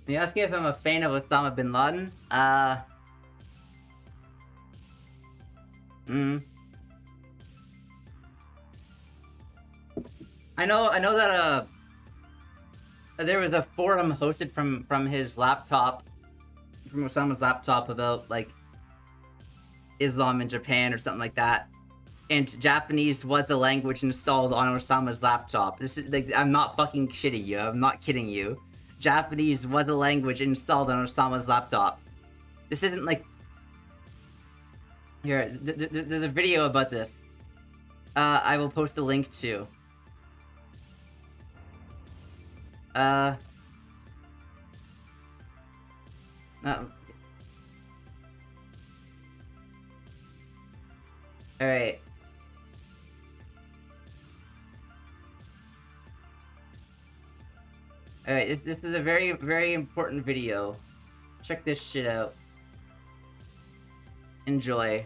You asking if I'm a fan of Osama bin Laden? I know that there was a forum hosted from his laptop, from Osama's laptop about like Islam in Japan or something like that. and Japanese was a language installed on Osama's laptop. This is like, I'm not fucking shitting you. I'm not kidding you. Japanese was a language installed on Osama's laptop. This isn't like... Here, there's a video about this. I will post a link to. No. Alright. Alright, this is a very, very important video. Check this shit out. Enjoy.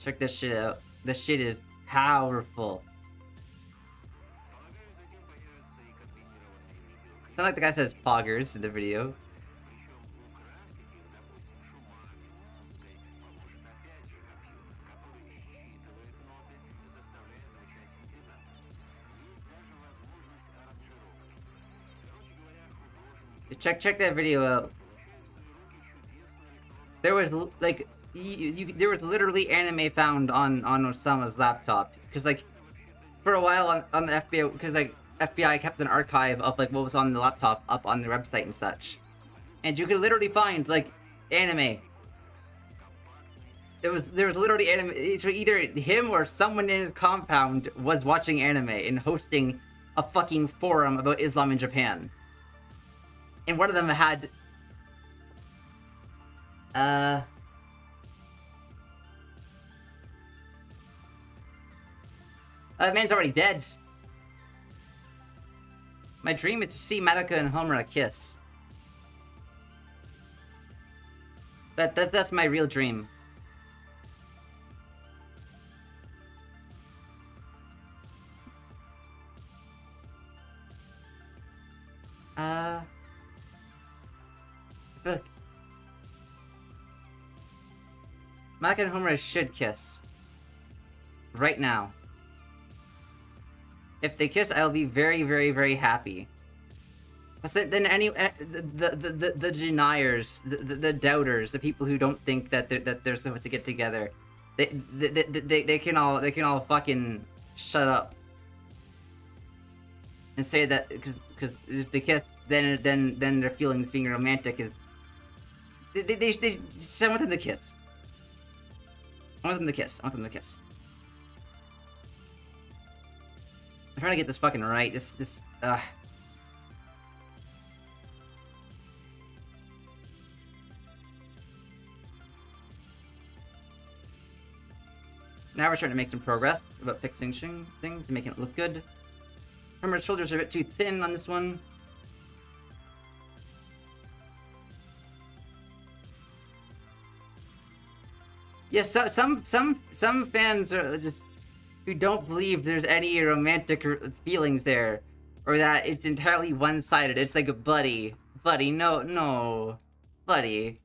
Check this shit out. This shit is powerful. It's not like the guy says poggers in the video. Check that video out. There was like there was literally anime found on Osama's laptop, because like for a while on the FBI, because like FBI kept an archive of like what was on the laptop up on their website and such, and you could literally find like anime. There was literally anime. So either him or someone in his compound was watching anime and hosting a fucking forum about Islam in Japan. And one of them had... That man's already dead. My dream is to see Madoka and Homura kiss. That's my real dream. Look. Madoka and Homura should kiss. Right now. If they kiss, I'll be very, very, very happy. But then the deniers, the doubters, the people who don't think that they're supposed to get together, they can all fucking shut up and say that because if they kiss, then their feelings being romantic is they just, I want them to kiss. I want them to kiss. I want them to kiss. I'm trying to get this fucking right. Now we're starting to make some progress about fixing things, making it look good. Remember, shoulders are a bit too thin on this one. Yes, some fans are just who don't believe there's any romantic feelings there, or that it's entirely one-sided. It's like a buddy, no, buddy,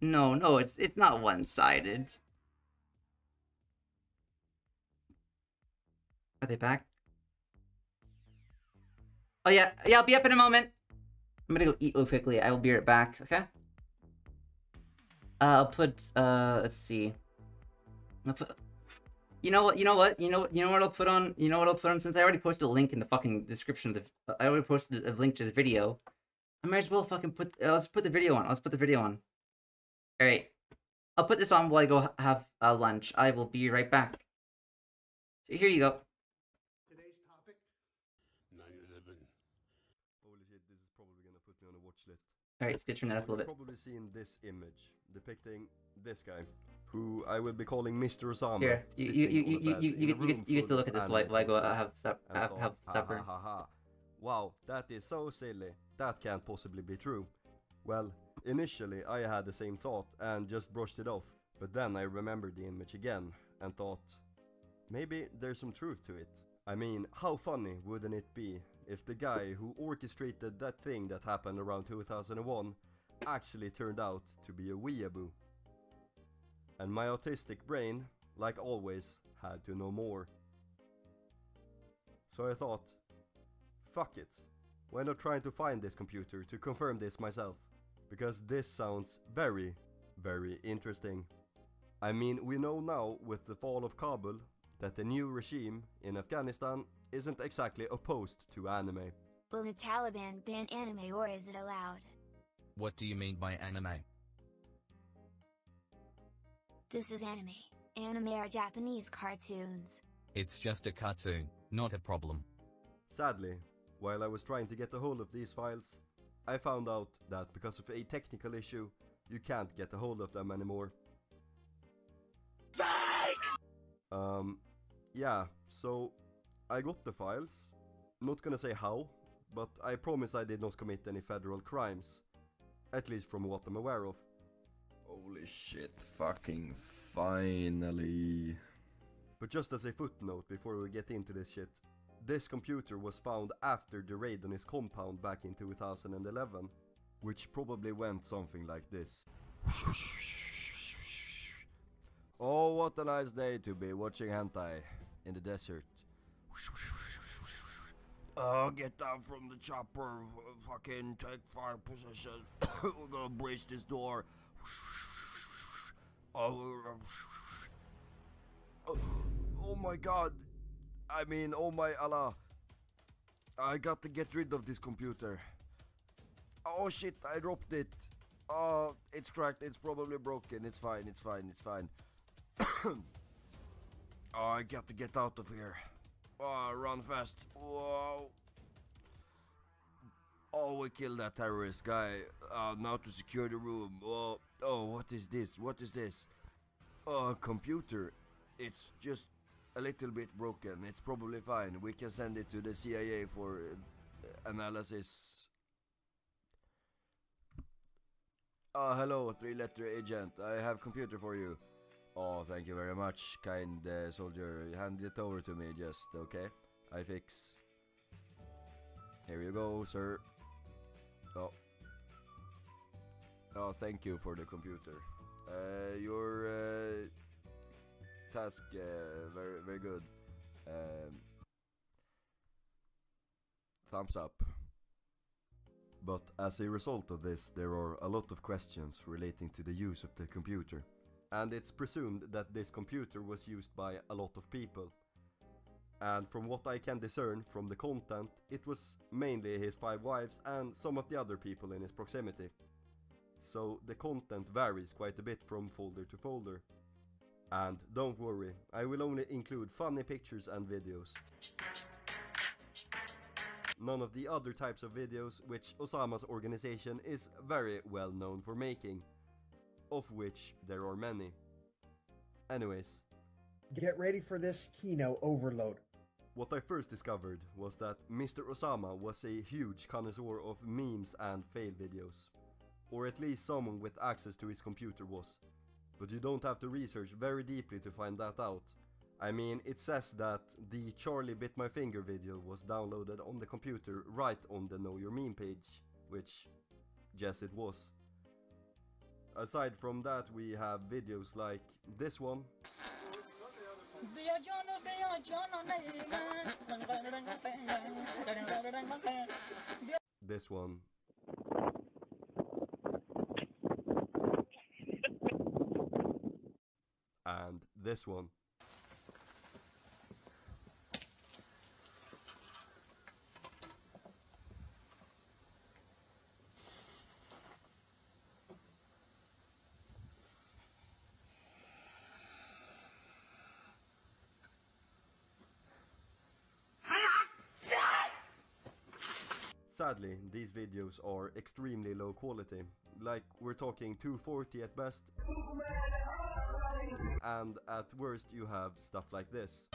no, it's not one-sided. Are they back? Oh yeah, I'll be up in a moment. I'm gonna go eat real quickly. I will be right back. Okay. I'll put, let's see. I'll put, you know what I'll put on, since I already posted a link in the fucking description of the, I already posted a link to the video. I might as well fucking put, let's put the video on. Alright. I'll put this on while I go have lunch. I will be right back. So here you go. Today's topic? 9/11. Holy shit, this is probably gonna put me on a watch list. Alright, let's get your net up a little bit. You've probably seen this image depicting this guy, who I will be calling Mr. Osama. Here, you get to look at this while I go have supper. Wow, that is so silly. That can't possibly be true. Well, initially I had the same thought and just brushed it off, but then I remembered the image again and thought, maybe there's some truth to it. I mean, how funny wouldn't it be if the guy who orchestrated that thing that happened around 2001 actually turned out to be a weeaboo? And my autistic brain, like always, had to know more. So I thought, fuck it, why not try to find this computer to confirm this myself? Because this sounds very, very interesting. I mean, we know now with the fall of Kabul that the new regime in Afghanistan isn't exactly opposed to anime. Will the Taliban ban anime or is it allowed? What do you mean by anime? This is anime. Anime are Japanese cartoons. It's just a cartoon, not a problem. Sadly, while I was trying to get a hold of these files, I found out that because of a technical issue, you can't get a hold of them anymore. Yeah, so I got the files. Not gonna say how, but I promise I did not commit any federal crimes. At least from what I'm aware of. Holy shit, fucking finally. But just as a footnote before we get into this shit, this computer was found after the raid on his compound back in 2011, which probably went something like this. Oh, what a nice day to be watching hentai in the desert. Oh, get down from the chopper, fucking take fire position. We're gonna breach this door. Oh my god. I mean, oh my Allah. I got to get rid of this computer. Oh shit, I dropped it. Oh, it's cracked, it's probably broken. It's fine, it's fine, it's fine. Oh, I got to get out of here. Oh, run fast. Whoa. Oh, we killed that terrorist guy. Now to secure the room. Oh, what is this? What is this? Oh, computer. It's just a little bit broken. It's probably fine. We can send it to the CIA for analysis. Hello, 3-letter agent. I have computer for you. Oh, thank you very much, kind soldier. Hand it over to me just, okay? I fix. Here you go, sir. Oh, thank you for the computer. Your task, very, very good. Thumbs up. But as a result of this, there are a lot of questions relating to the use of the computer. And it's presumed that this computer was used by a lot of people. And from what I can discern from the content, it was mainly his 5 wives and some of the other people in his proximity. So the content varies quite a bit from folder to folder. And don't worry, I will only include funny pictures and videos. None of the other types of videos which Osama's organization is very well known for making. Of which there are many. Anyways. Get ready for this Kino overload. What I first discovered was that Mr. Osama was a huge connoisseur of memes and fail videos. Or at least someone with access to his computer was. But you don't have to research very deeply to find that out. I mean, it says that the Charlie Bit My Finger video was downloaded on the computer right on the Know Your Meme page. Which, yes it was. Aside from that, we have videos like this one. This one. And this one. Sadly, these videos are extremely low quality, like we're talking 240 at best, and at worst you have stuff like this.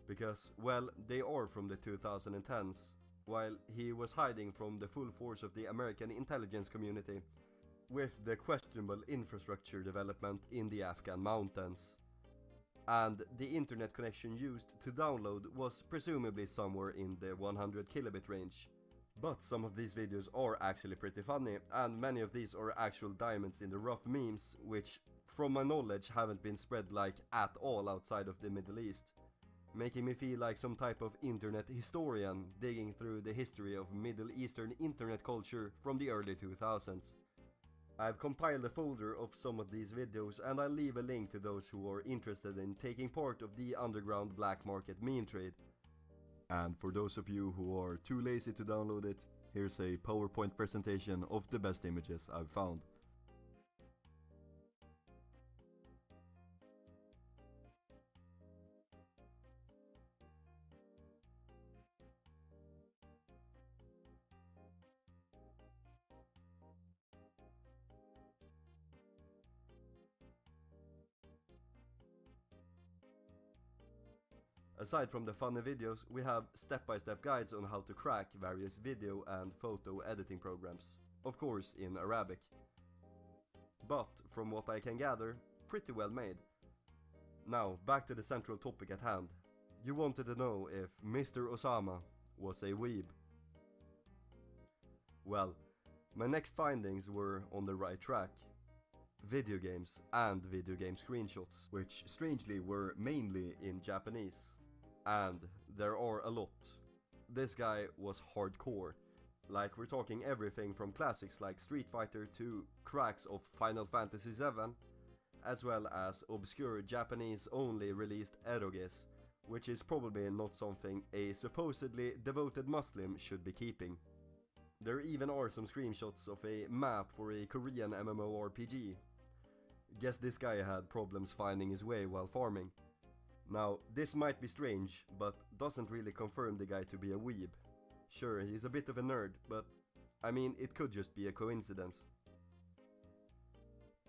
Because, well, they are from the 2010s, while he was hiding from the full force of the American intelligence community, with the questionable infrastructure development in the Afghan mountains. And the internet connection used to download was presumably somewhere in the 100 kilobit range. But some of these videos are actually pretty funny, and many of these are actual diamonds in the rough memes, which from my knowledge haven't been spread like at all outside of the Middle East. making me feel like some type of internet historian digging through the history of Middle Eastern internet culture from the early 2000s. I've compiled a folder of some of these videos, and I'll leave a link to those who are interested in taking part of the underground black market meme trade. And for those of you who are too lazy to download it, here's a PowerPoint presentation of the best images I've found. Aside from the funny videos, we have step-by-step guides on how to crack various video and photo editing programs, of course in Arabic. But, from what I can gather, pretty well made. Now, back to the central topic at hand. You wanted to know if Mr. Osama was a weeb. Well, my next findings were on the right track. Video games and video game screenshots, which strangely were mainly in Japanese. And there are a lot. This guy was hardcore. Like, we're talking everything from classics like Street Fighter to cracks of Final Fantasy VII, as well as obscure Japanese only released eroges, which is probably not something a supposedly devoted Muslim should be keeping. There even are some screenshots of a map for a Korean MMORPG. Guess this guy had problems finding his way while farming. Now, this might be strange, but doesn't really confirm the guy to be a weeb. Sure, he's a bit of a nerd, but I mean, it could just be a coincidence.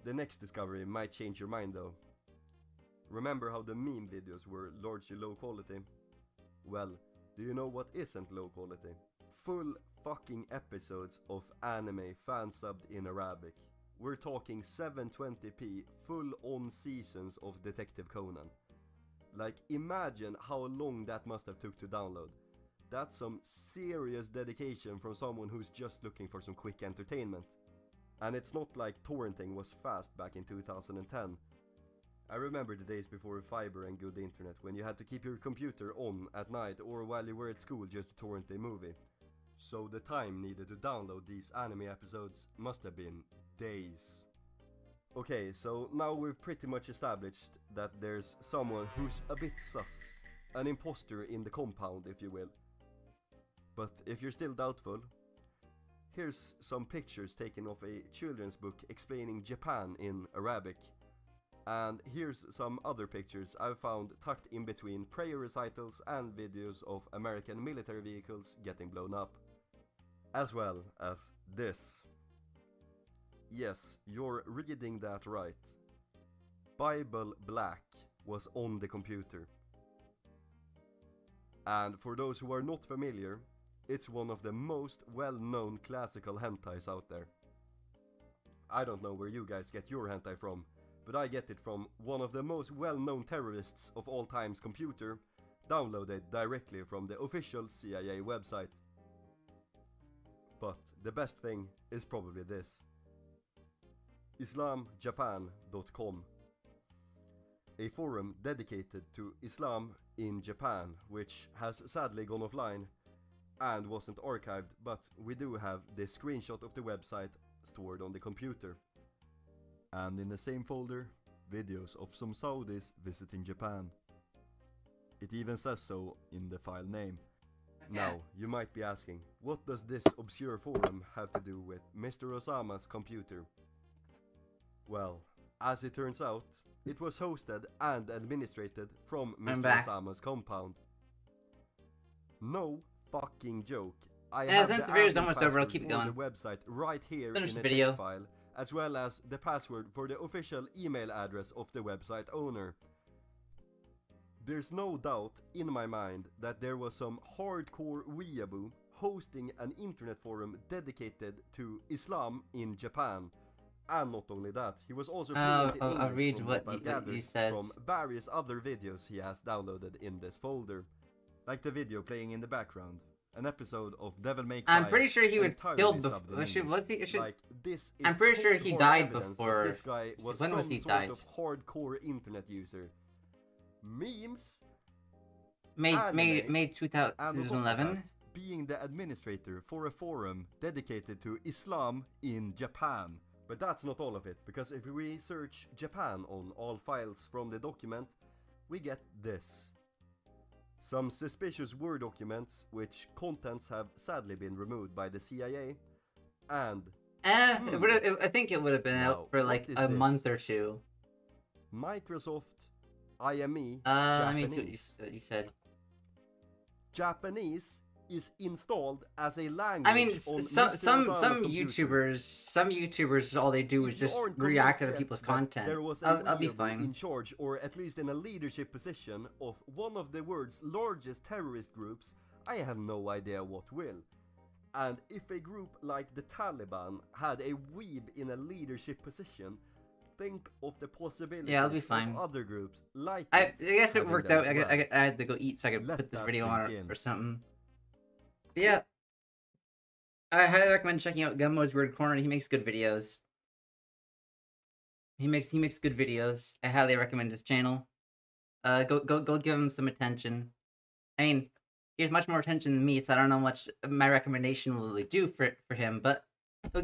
The next discovery might change your mind though. Remember how the meme videos were largely low quality? Well, do you know what isn't low quality? Full fucking episodes of anime fan-subbed in Arabic. We're talking 720p full-on seasons of Detective Conan. Like, imagine how long that must have took to download. That's some serious dedication from someone who's just looking for some quick entertainment. And it's not like torrenting was fast back in 2010. I remember the days before fiber and good internet, when you had to keep your computer on at night or while you were at school just to torrent a movie. So the time needed to download these anime episodes must have been days. Okay, so now we've pretty much established that there's someone who's a bit sus. An imposter in the compound, if you will. But if you're still doubtful, here's some pictures taken of a children's book explaining Japan in Arabic. And here's some other pictures I've found tucked in between prayer recitals and videos of American military vehicles getting blown up. As well as this. Yes, you're reading that right. Bible Black was on the computer. And for those who are not familiar, it's one of the most well-known classical hentais out there. I don't know where you guys get your hentai from, but I get it from one of the most well-known terrorists of all time's computer, downloaded directly from the official CIA website. But the best thing is probably this. islamjapan.com, a forum dedicated to Islam in Japan, which has sadly gone offline and wasn't archived, but we do have this screenshot of the website stored on the computer. And in the same folder, videos of some Saudis visiting Japan. It even says so in the file name. Now, you might be asking, what does this obscure forum have to do with Mr. Osama's computer? Well, as it turns out, it was hosted and administrated from Mr. Osama's compound. No fucking joke. I have since the the video's admin almost over, I'll password keep it for going. the website right here Finish in the a video. text file, as well as the password for the official email address of the website owner. There's no doubt in my mind that there was some hardcore weeaboo hosting an internet forum dedicated to Islam in Japan. And not only that, he was also fluent in I'll English read from what I've you gathered said. from various other videos he has downloaded in this folder. Like the video playing in the background. An episode of Devil May Cry. I'm pretty sure he was entirely killed subbed in English. Like, this is I'm pretty sure he cold died hard evidence that before. this guy was When some was he sort died? of hardcore internet user. Memes? May anime, May and on top of 2011. that, being the administrator for a forum dedicated to Islam in Japan. But that's not all of it, because if we search Japan on all files from the document, we get this. Some suspicious Word documents, which contents have sadly been removed by the CIA, and... I think it would have been Now, out for like what is a this? month or two. Microsoft IME Let me see Japanese. what you said. Japanese is installed as a language. I mean, on some Mr. some Osama's computer. some YouTubers, all they do is If you just aren't react to convinced other yet people's that content. There was a I'll be weirdo fine. in charge, or at least in a leadership position, of one of the world's largest terrorist groups, I have no idea what will. And if a group like the Taliban had a weeb in a leadership position, think of the possibilities Yeah, I'll be fine. of other groups like I it guess it having worked them out. as well. I had to go eat so I could Let put this that video on sink in. or something. But yeah, I highly recommend checking out Gummo's Weird Corner. He makes good videos. He makes good videos. I highly recommend his channel. Go give him some attention. I mean, he has much more attention than me, so I don't know much my recommendation will really do for him. But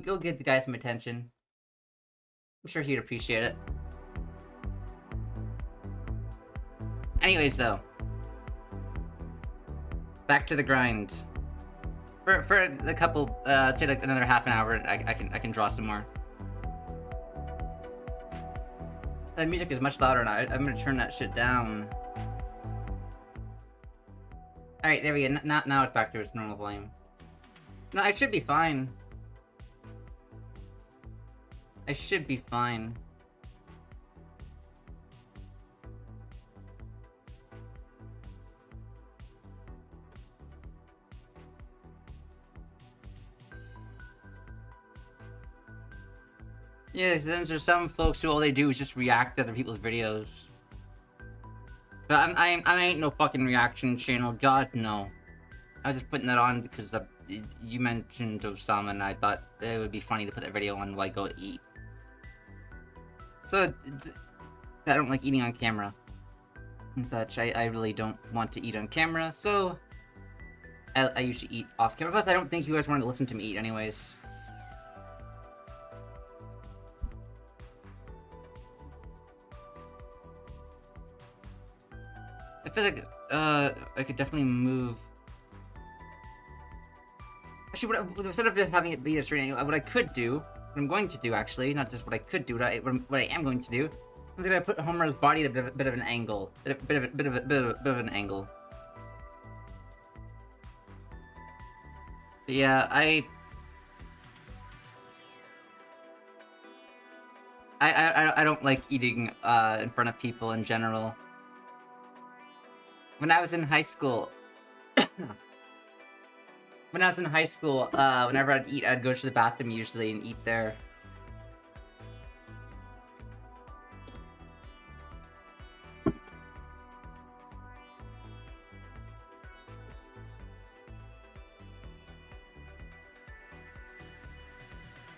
go give the guy some attention. I'm sure he'd appreciate it. Anyways, though, back to the grind. For a couple, say like another half an hour, I can draw some more. The music is much louder now. I'm gonna turn that shit down. All right, there we go. Now it's back to its normal volume. No, I should be fine. I should be fine. Yeah, there's some folks who all they do is just react to other people's videos. But I ain't no fucking reaction channel. God no. I was just putting that on because you mentioned Osama, and I thought it would be funny to put that video on while I go eat. So I don't like eating on camera and such. I really don't want to eat on camera, so I usually eat off camera. Plus, I don't think you guys want to listen to me eat anyways. I feel like I could definitely move. Actually, instead of just having it be a straight angle, what I could do, what I'm going to do actually, not just what I could do, what I am going to do, I'm gonna put Homer's body at a bit of an angle, bit of an angle. But yeah, I don't like eating in front of people in general. When I was in high school, whenever I'd eat, I'd go to the bathroom usually and eat there.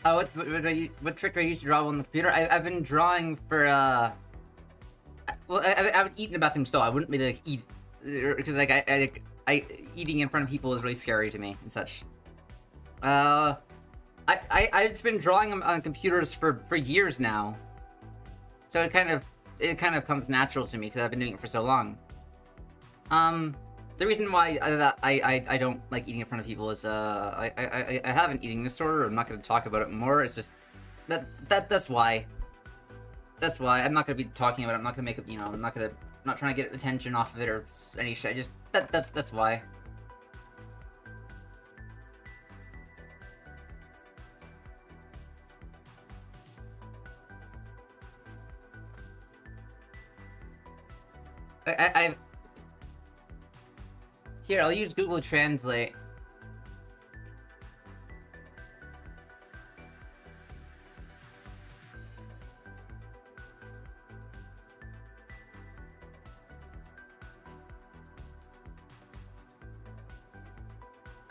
Oh, what trick do I use to draw on the computer? I've been drawing for, well, I would eat in the bathroom still. I wouldn't really like, eat, because like, I eating in front of people is really scary to me and such. I've just been drawing on computers for years now. So it kind of comes natural to me because I've been doing it for so long. The reason why I don't like eating in front of people is I have an eating disorder. I'm not going to talk about it more. It's just that's why. That's why I'm not going to be talking about it. I'm not going to make it. I'm not trying to get attention off of it or any shit. Just that's why. Here, I'll use Google Translate.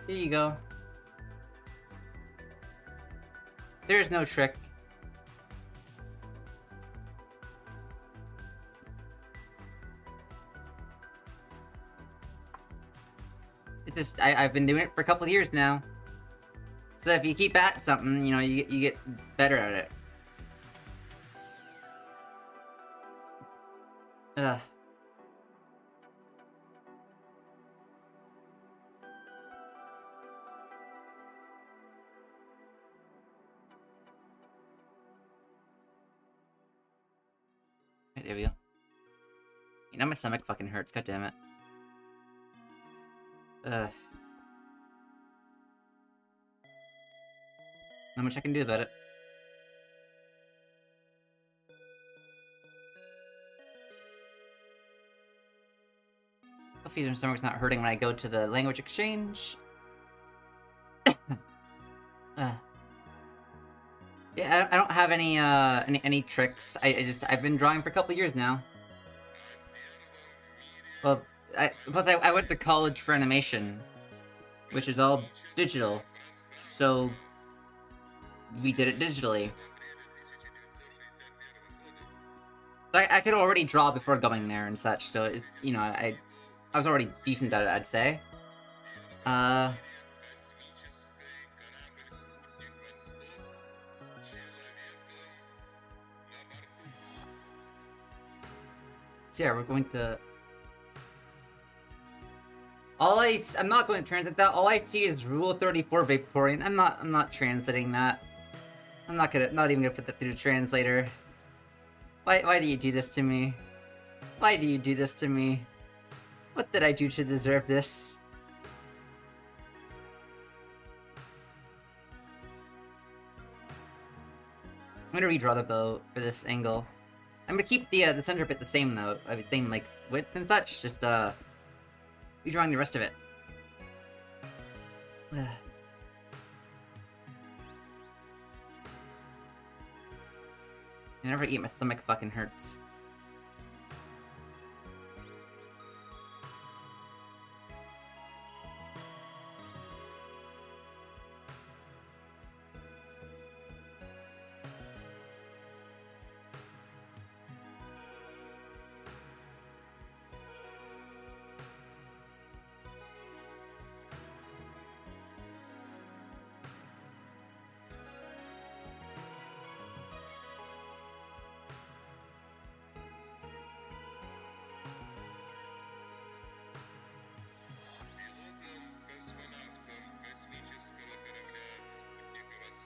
Here you go. There's no trick. It's just I've been doing it for a couple of years now. So if you keep at something, you know, you get better at it. Ugh. Right, there we go. You know my stomach fucking hurts, god damn it. Ugh. Not much I can do about it. Hopefully my stomach's not hurting when I go to the language exchange. Yeah, I don't have any tricks. I've been drawing for a couple years now. Well, I went to college for animation, which is all digital, so we did it digitally. So I could already draw before going there and such, so it's, you know, I was already decent at it, I'd say. So yeah, we're going to... I'm not going to translate that. All I see is Rule 34 Vaporeon. I'm not translating that. I'm not even gonna put that through the translator. Why do you do this to me? Why do you do this to me? What did I do to deserve this? I'm gonna redraw the bow for this angle. I'm gonna keep the center bit the same though. Same like width and such. Just redrawing the rest of it. Whenever I eat, my stomach fucking hurts.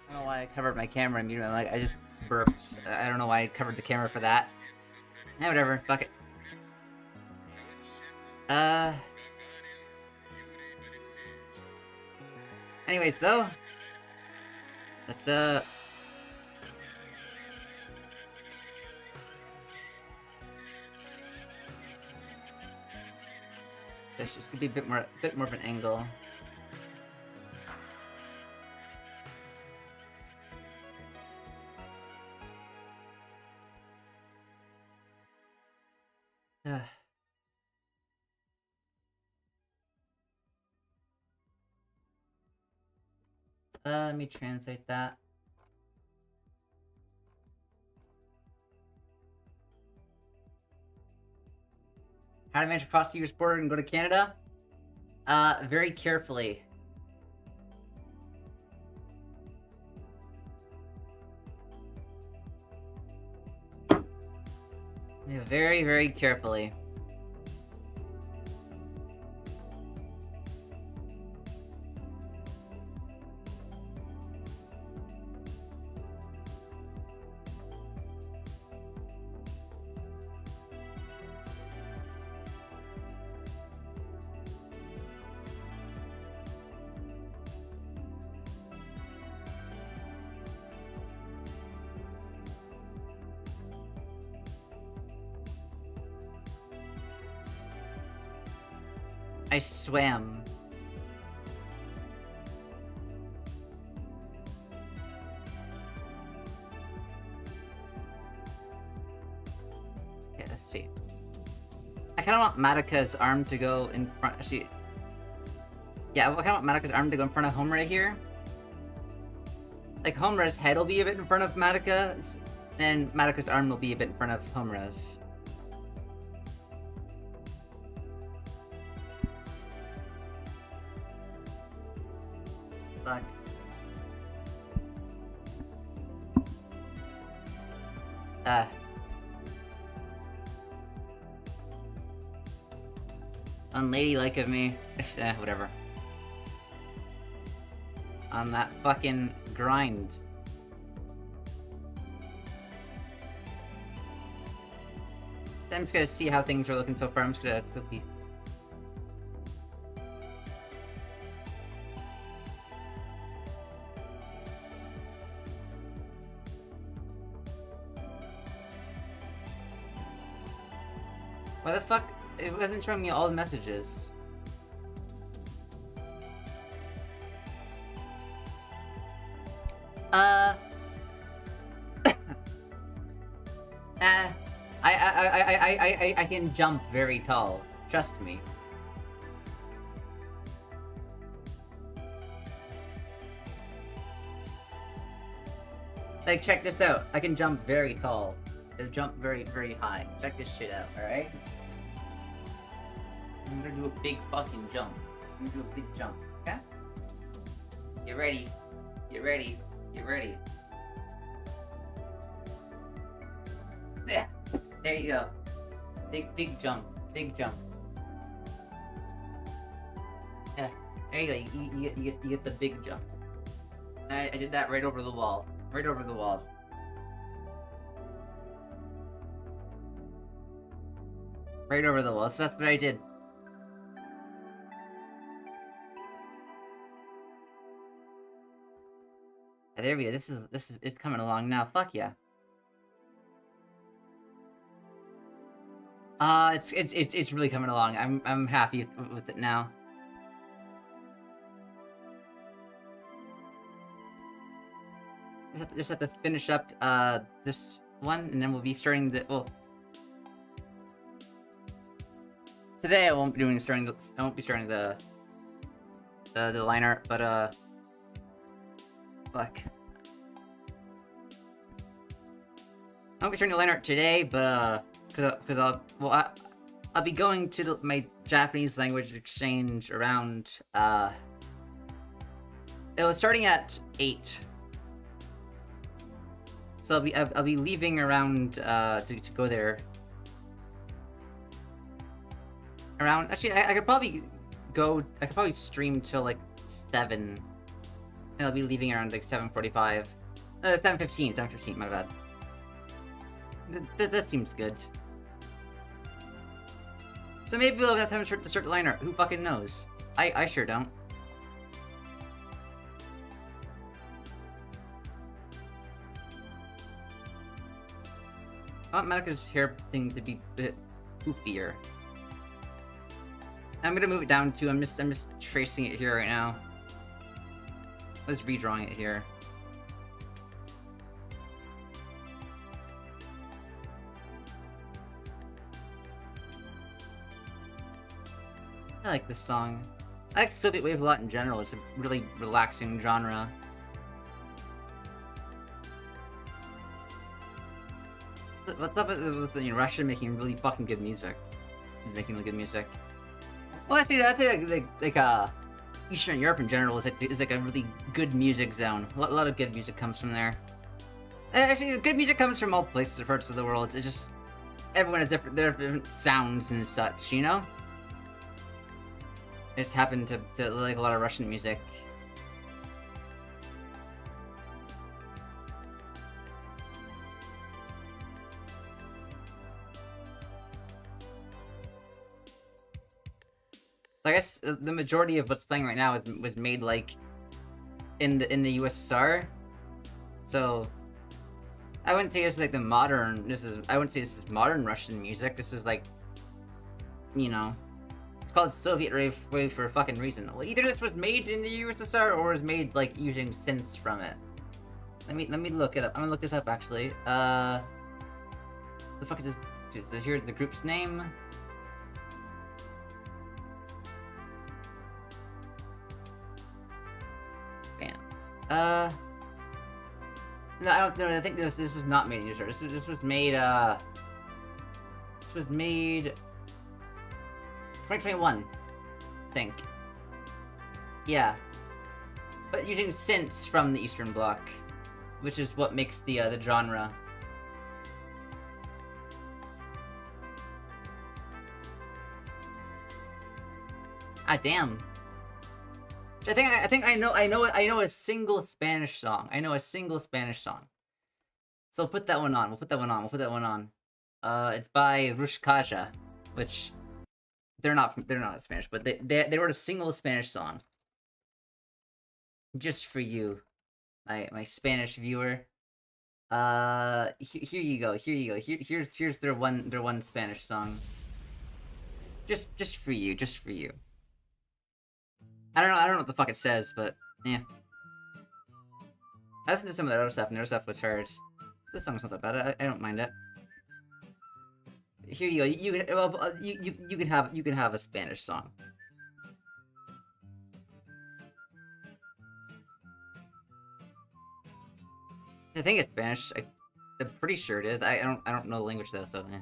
I don't know why I covered my camera and muted. I just burped. I don't know why I covered the camera for that. Eh, whatever. Fuck it. Anyways, though. Let's, This just could be a bit more of an angle. Let me translate that. How to manage across the US border and go to Canada? Very carefully. Yeah, very, very carefully. I swam. Okay, let's see. I kind of want Madoka's arm to go in front. Actually, yeah, I kind of want Madoka's arm to go in front of Homura here. Like, Homura's head will be a bit in front of Madoka's, and Madoka's arm will be a bit in front of Homura's. Fuck. Unladylike of me. Whatever. On that fucking grind. I'm just gonna see how things are looking so far. I'm just gonna quickly. Why the fuck? It wasn't showing me all the messages. I can jump very tall. Trust me. Like, check this out. I can jump very tall. I jump very, very high. Check this shit out, alright? I'm gonna do a big fucking jump. I'm gonna do a big jump, okay? Get ready. Get ready. Get ready. Yeah. There you go. Big jump. Big jump. Yeah. There you go. You get the big jump. I did that right over the wall. Right over the wall. Right over the wall. So that's what I did. There we go. This is it's coming along now. Fuck yeah. It's really coming along. I'm happy with it now. Just have to finish up this one, and then we'll be starting the today I won't be starting the line art, but fuck. I won't be starting the line art today, but cause I'll be going to my Japanese language exchange around it was starting at 8. So I'll be leaving around to go there. Around actually I could probably stream till like 7. And I'll be leaving around like 7:45. 7:15, my bad. That seems good. So maybe we'll have time to start the line art. Who fucking knows? I sure don't. I want Madoka's hair thing to be a bit poofier. I'm gonna move it down too. I'm just tracing it here right now. Let's redrawing it here. I like this song. I like Soviet Wave a lot in general. It's a really relaxing genre. What's up with Russia making really fucking good music? Making really good music. Well, I'd say like Eastern Europe in general is like a really good music zone. A lot of good music comes from there. Actually, good music comes from all places or parts of the world. It's just everyone has different sounds and such, you know. I just happen to like a lot of Russian music. I guess the majority of what's playing right now was made like in the USSR, so I wouldn't say it's like the modern. I wouldn't say this is modern Russian music. This is like, you know, it's called Soviet Wave for a fucking reason. Well, either this was made in the USSR or was made like using synths from it. Let me look it up. I'm gonna look this up actually. The fuck is this? So here's the group's name. No, I don't know. I think this was not made in Israel. This was made 2021, I think. Yeah. but using synths from the Eastern Bloc, which is what makes the genre. Ah, damn. I think I know a single Spanish song. I know a single Spanish song. So we'll put that one on. We'll put that one on. It's by Rushkaja, which they're not Spanish, but they wrote a single Spanish song. Just for you, my Spanish viewer. Here you go. Here's their one Spanish song. Just for you. I don't know what the fuck it says, but yeah. I listened to some of the other stuff, and the other stuff was hard. This song's not that bad. I don't mind it. Here you go. You can have a Spanish song. I think it's Spanish. I'm pretty sure it is. I don't know the language though, so yeah.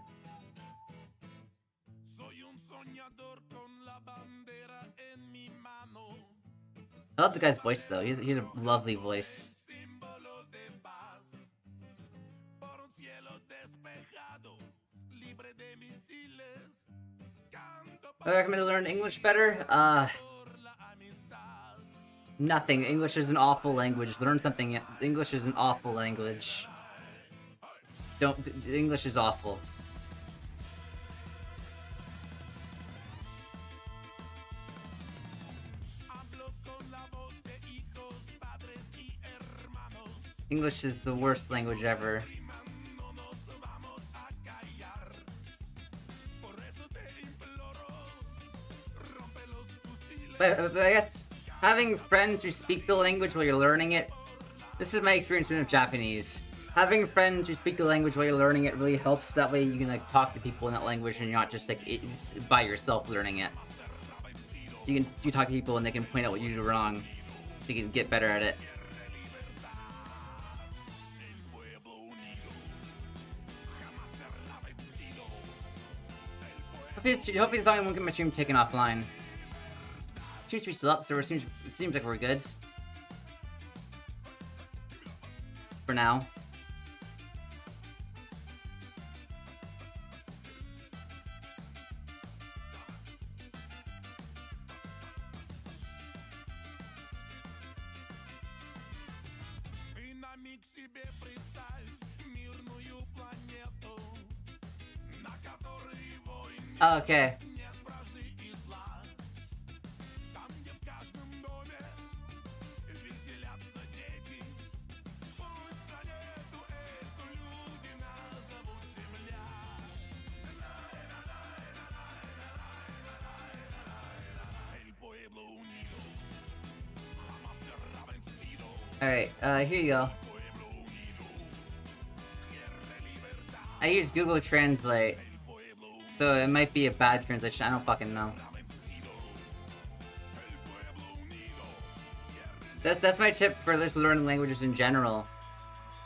I love the guy's voice though. He's a lovely voice. I recommend to learn English better. Nothing. English is an awful language. Learn something. English is an awful language. English is awful. English is the worst language ever. But I guess having friends who speak the language while you're learning it, this is my experience with Japanese. Having friends who speak the language while you're learning it really helps. That way you can like talk to people in that language and you're not just like by yourself learning it. You talk to people and they can point out what you do wrong. So you can get better at it. Hopefully the volume won't get my stream taken offline. Seems to be still up, so it seems like we're good. For now. Oh, okay. Alright, here you go. I use Google Translate, so it might be a bad translation, I don't fucking know. That's my tip for just learning languages in general.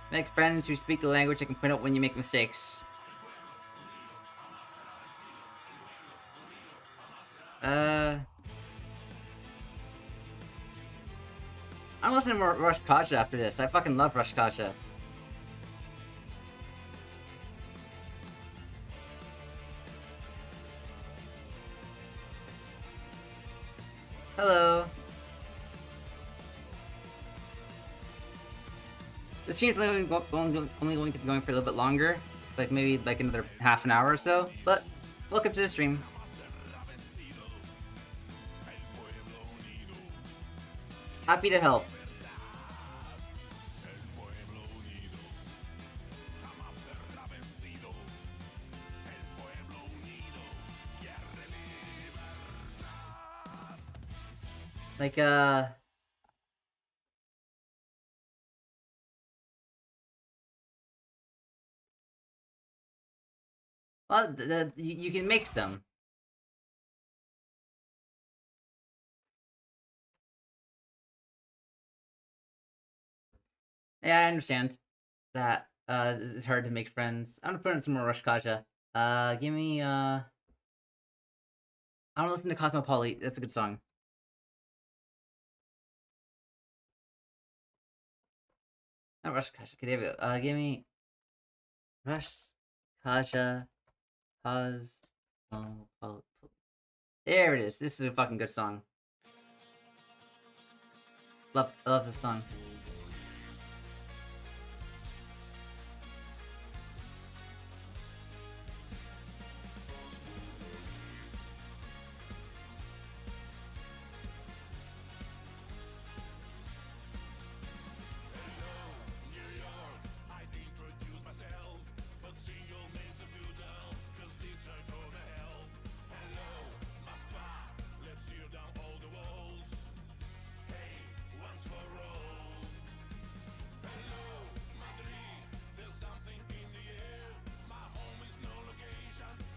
Make friends who speak the language that can point out when you make mistakes. I'm listening to more Rush Kaja after this. I fucking love Rush Kaja. Hello. The stream's only going to be going for a little bit longer. Like maybe like another half an hour or so. But welcome to the stream. Happy to help. Like, well, you can make them. Yeah, I understand that it's hard to make friends. I'm gonna put in some more Rush Kaja. Give me I wanna listen to Cosmopoly. That's a good song. Not Rush Kasha. Okay, there we go. Give me Rush Kasha. Pause. Oh, there it is. This is a fucking good song. I love this song.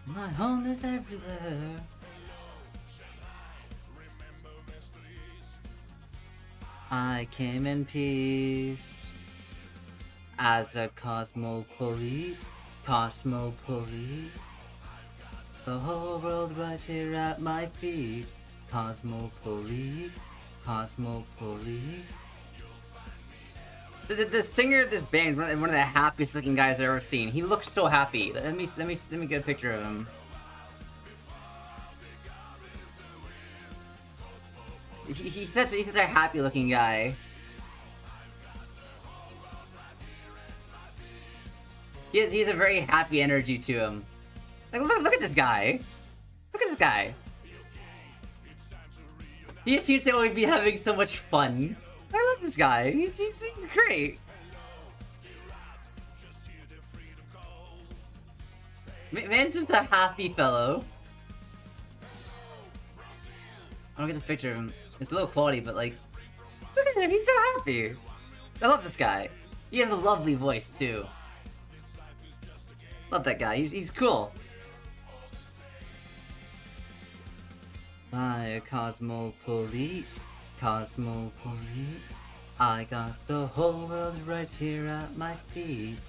My home is everywhere. I came in peace as a cosmopolite. The whole world right here at my feet. Cosmopolite. The singer of this band is one of the happiest looking guys I've ever seen. He looks so happy. Let me get a picture of him. He's such a happy looking guy. He has a very happy energy to him. Like look at this guy. Look at this guy. He just seems to always be having so much fun. I love this guy. He's great. Man's just a happy fellow. I don't get the picture of him. It's low quality, but like, look at him. He's so happy. I love this guy. He has a lovely voice too. Love that guy. He's cool. My cosmopolite. I got the whole world right here at my feet.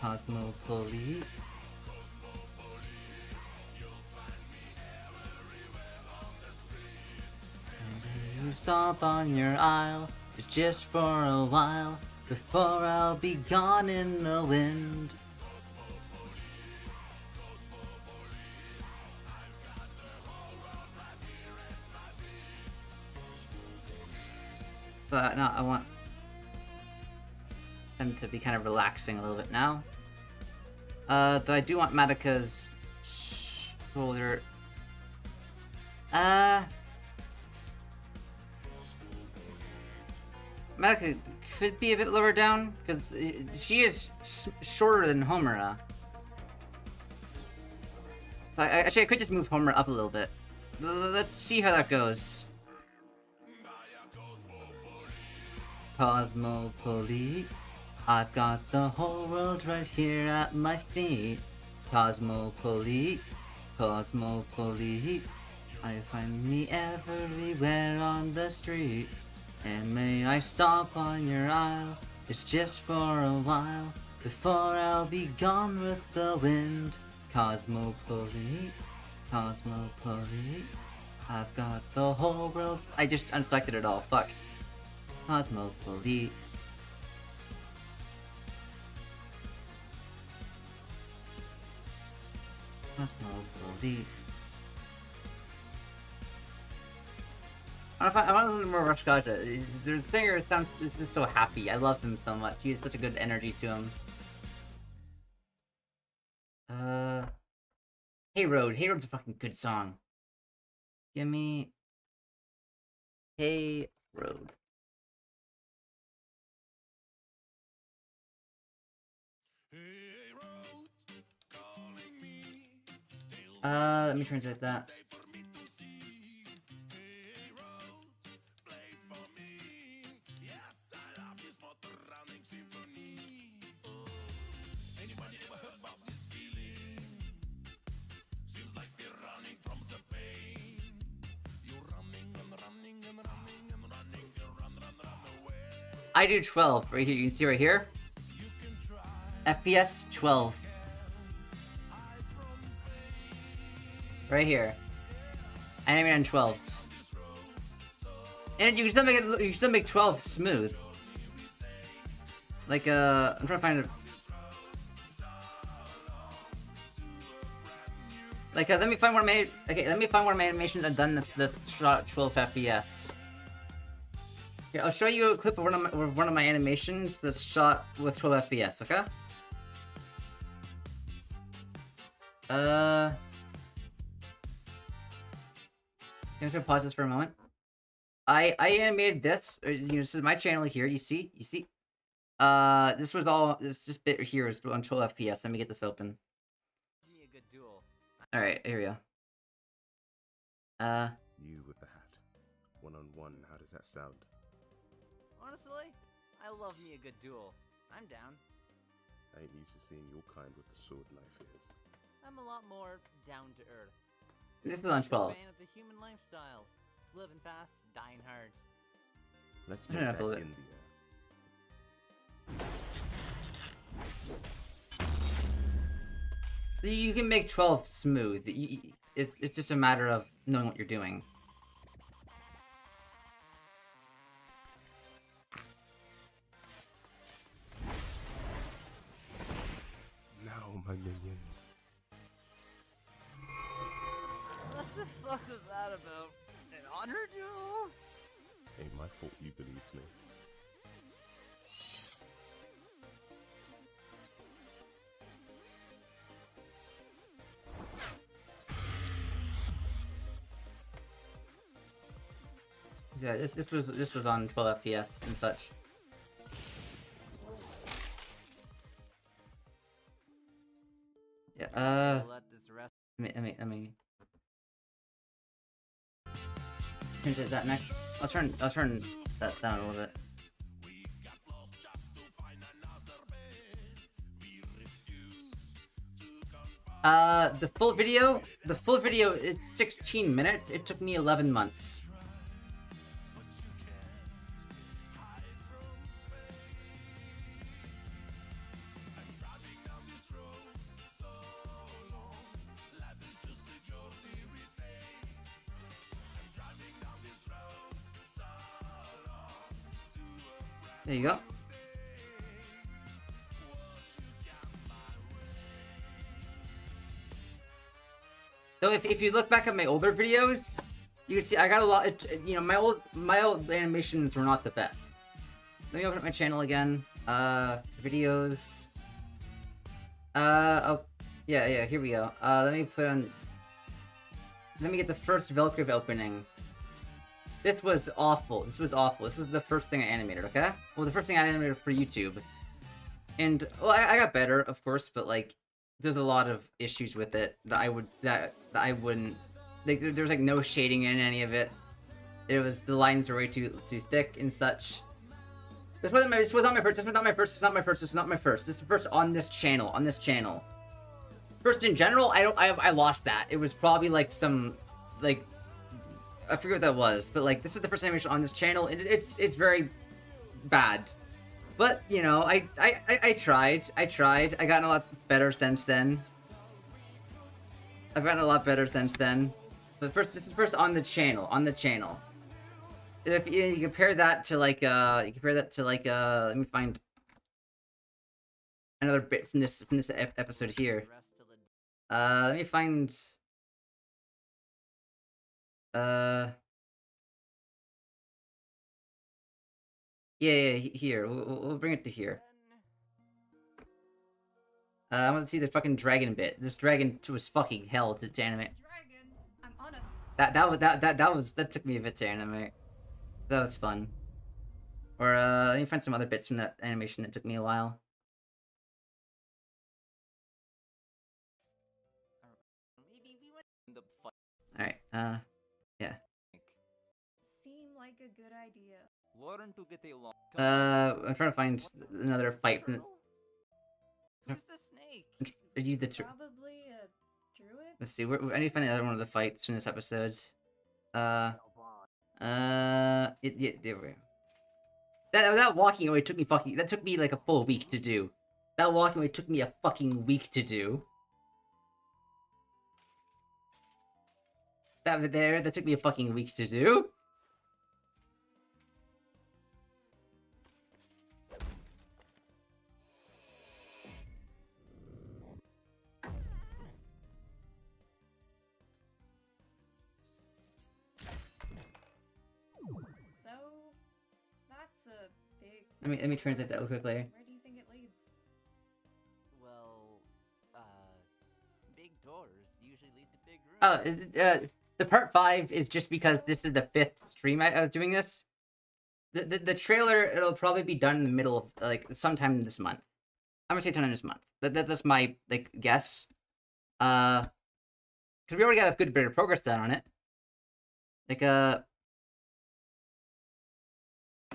Cosmopolite. And you stomp on your aisle, it's just for a while, before I'll be gone in the wind. So now I want them to be kind of relaxing a little bit now. Though I do want Madoka's shoulder. Madoka could be a bit lower down because she is shorter than Homura. So actually, I could just move Homura up a little bit. Let's see how that goes. Cosmopolite, I've got the whole world right here at my feet. Cosmopolite, I find me everywhere on the street. And may I stop on your aisle, it's just for a while, before I'll be gone with the wind. Cosmopolite, I've got the whole world. I just unselected it all, fuck. Cosmopolite. I want a little more Rush Gacha. The singer sounds just so happy. I love him so much. He has such a good energy to him. Hey Road. Hey Road's a fucking good song. Give me Hey Road. Let me translate that. I do 12 right here. You can see right here. FPS 12. Right here. Animating on 12. And you can still make it. You can still make 12 smooth. Like, I'm trying to find a... Like, let me find one of my... Okay, let me find one of my animations I've done this shot at 12 FPS. Here, I'll show you a clip of one of my animations that's shot with 12 FPS, okay? I'm just gonna pause this for a moment. I animated this. This is my channel here. You see? This just bit here is on 12 FPS. Let me get this open. All right, here we go. You with the hat. One-on-one, how does that sound? Honestly, I love me a good duel. I'm down. I ain't used to seeing your kind with the sword knife is. I'm a lot more down to earth. This is on 12. Fan of the human lifestyle. Living fast, dying hard. Let's I make don't that know in if the air. You can make 12 smooth. It's just a matter of knowing what you're doing. Now, my minions. What the fuck was that about? An honor duel? Ain't my fault you believed me. Yeah, this was on 12 FPS and such. Yeah, Let this rest. let me change that next. I'll turn that down a little bit. The full video, it's 16 minutes. It took me 11 months. There you go. So if you look back at my older videos, you can see I got a lot. My old animations were not the best. Let me open up my channel again. Videos. Oh, yeah. Here we go. Let me get the first Velcro opening. This was awful. This is the first thing I animated, okay? Well, the first thing I animated for YouTube. And, well, I got better, of course, but, like, there's a lot of issues with it that I wouldn't... Like, there's, like, no shading in any of it. The lines are way too thick and such. This was not my first. This is the first on this channel. First in general, I lost that. It was probably, like, some, like... I forget what that was, but like this is the first animation on this channel, and it's very bad. But you know, I tried. I gotten a lot better since then. I've gotten a lot better since then. But this is first on the channel. If you compare that to like let me find another bit from this episode here. Let me find. Yeah, here. We'll bring it to here. I want to see the fucking dragon bit. This dragon was fucking hell to animate. Dragon, I'm on a... That took me a bit to animate. That was fun. Or let me find some other bits from that animation that took me a while. Alright, yeah. Seem like a good idea. Learn to get along. I'm trying to find another fight from Who's the snake? Probably a druid? Let's see, I need to find another one of the fights from this episode. There we go. That walking away took me that took me like a full week to do. That walking away took me a fucking week to do. That took me a fucking week to do. Let me translate that real quickly. Where do you think it leads? Well, big doors usually lead to big rooms. Oh, the part 5 is just because this is the 5th stream I was doing this. The trailer, it'll probably be done in the middle of, like, sometime this month. I'm gonna say sometime this month. That's my, like, guess. Because we already got a good bit of progress done on it. Like,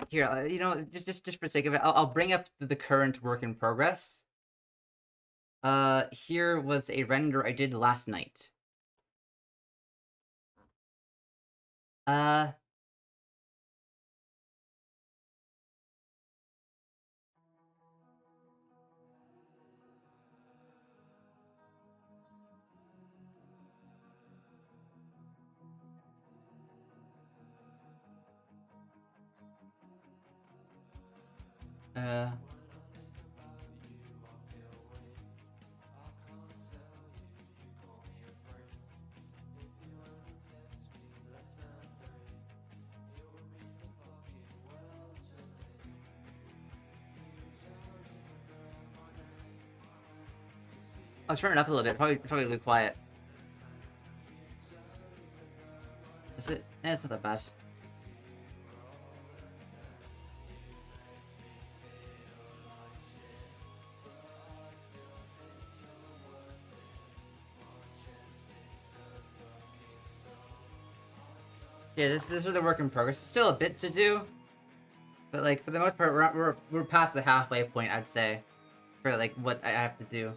here, you know, just for the sake of it, I'll bring up the current work in progress. Here was a render I did last night. I'll turn it up a little bit. Probably a little quiet. Is it? Eh, it's not that bad. Yeah, this is the work in progress. It's still a bit to do, but like for the most part, we're past the halfway point, I'd say, for like what I have to do.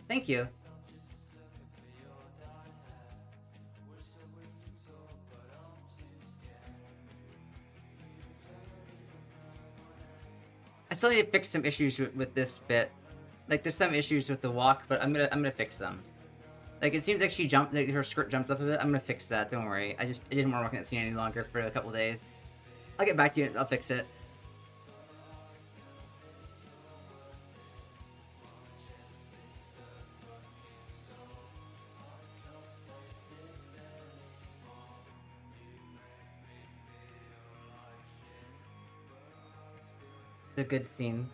Thank you. I still need to fix some issues with this bit. Like, there's some issues with the walk, but I'm gonna fix them. Like, it seems like she jumped, like, her skirt jumped up a bit. I'm gonna fix that, don't worry. I didn't want to work on that scene any longer for a couple days. I'll get back to you, I'll fix it. It's a good scene.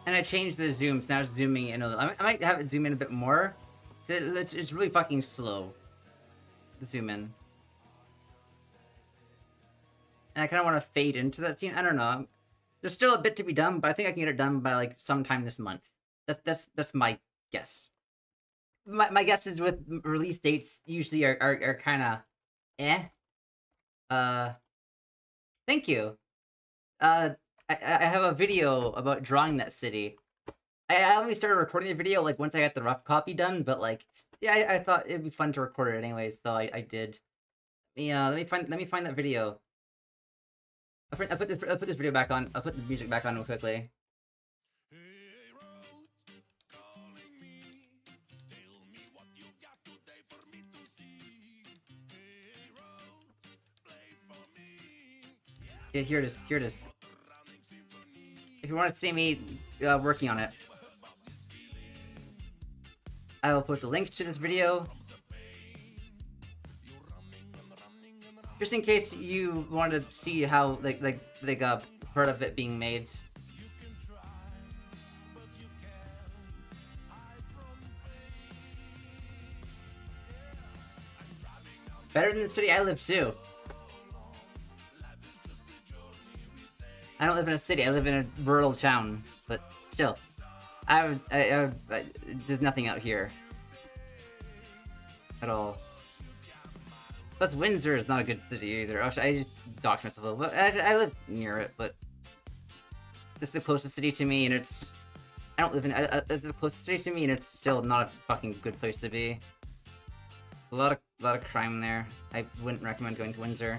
And I changed the zooms, now it's zooming in a little. I might have it zoom in a bit more. It's really fucking slow. The zoom in. And I kind of want to fade into that scene. I don't know. There's still a bit to be done, but I think I can get it done by like sometime this month. That's my guess. My guess is with release dates usually are kind of eh. Thank you. I have a video about drawing that city. I only started recording the video like once I got the rough copy done, but like yeah, I thought it'd be fun to record it anyways, so I did. Yeah, let me find that video. I'll put this video back on. I'll put the music back on real quickly. Yeah, here it is. Here it is. If you want to see me working on it, I will post a link to this video. Just in case you want to see how like part of it being made. Better than the city I live too. I don't live in a city, I live in a rural town, but still. There's nothing out here. At all. Plus, Windsor is not a good city either. Actually, I just doxed myself a little bit. I live near it, but... It's the closest city to me, and it's... I don't live in... It's the closest city to me, and it's still not a fucking good place to be. A lot of lot of crime there. I wouldn't recommend going to Windsor.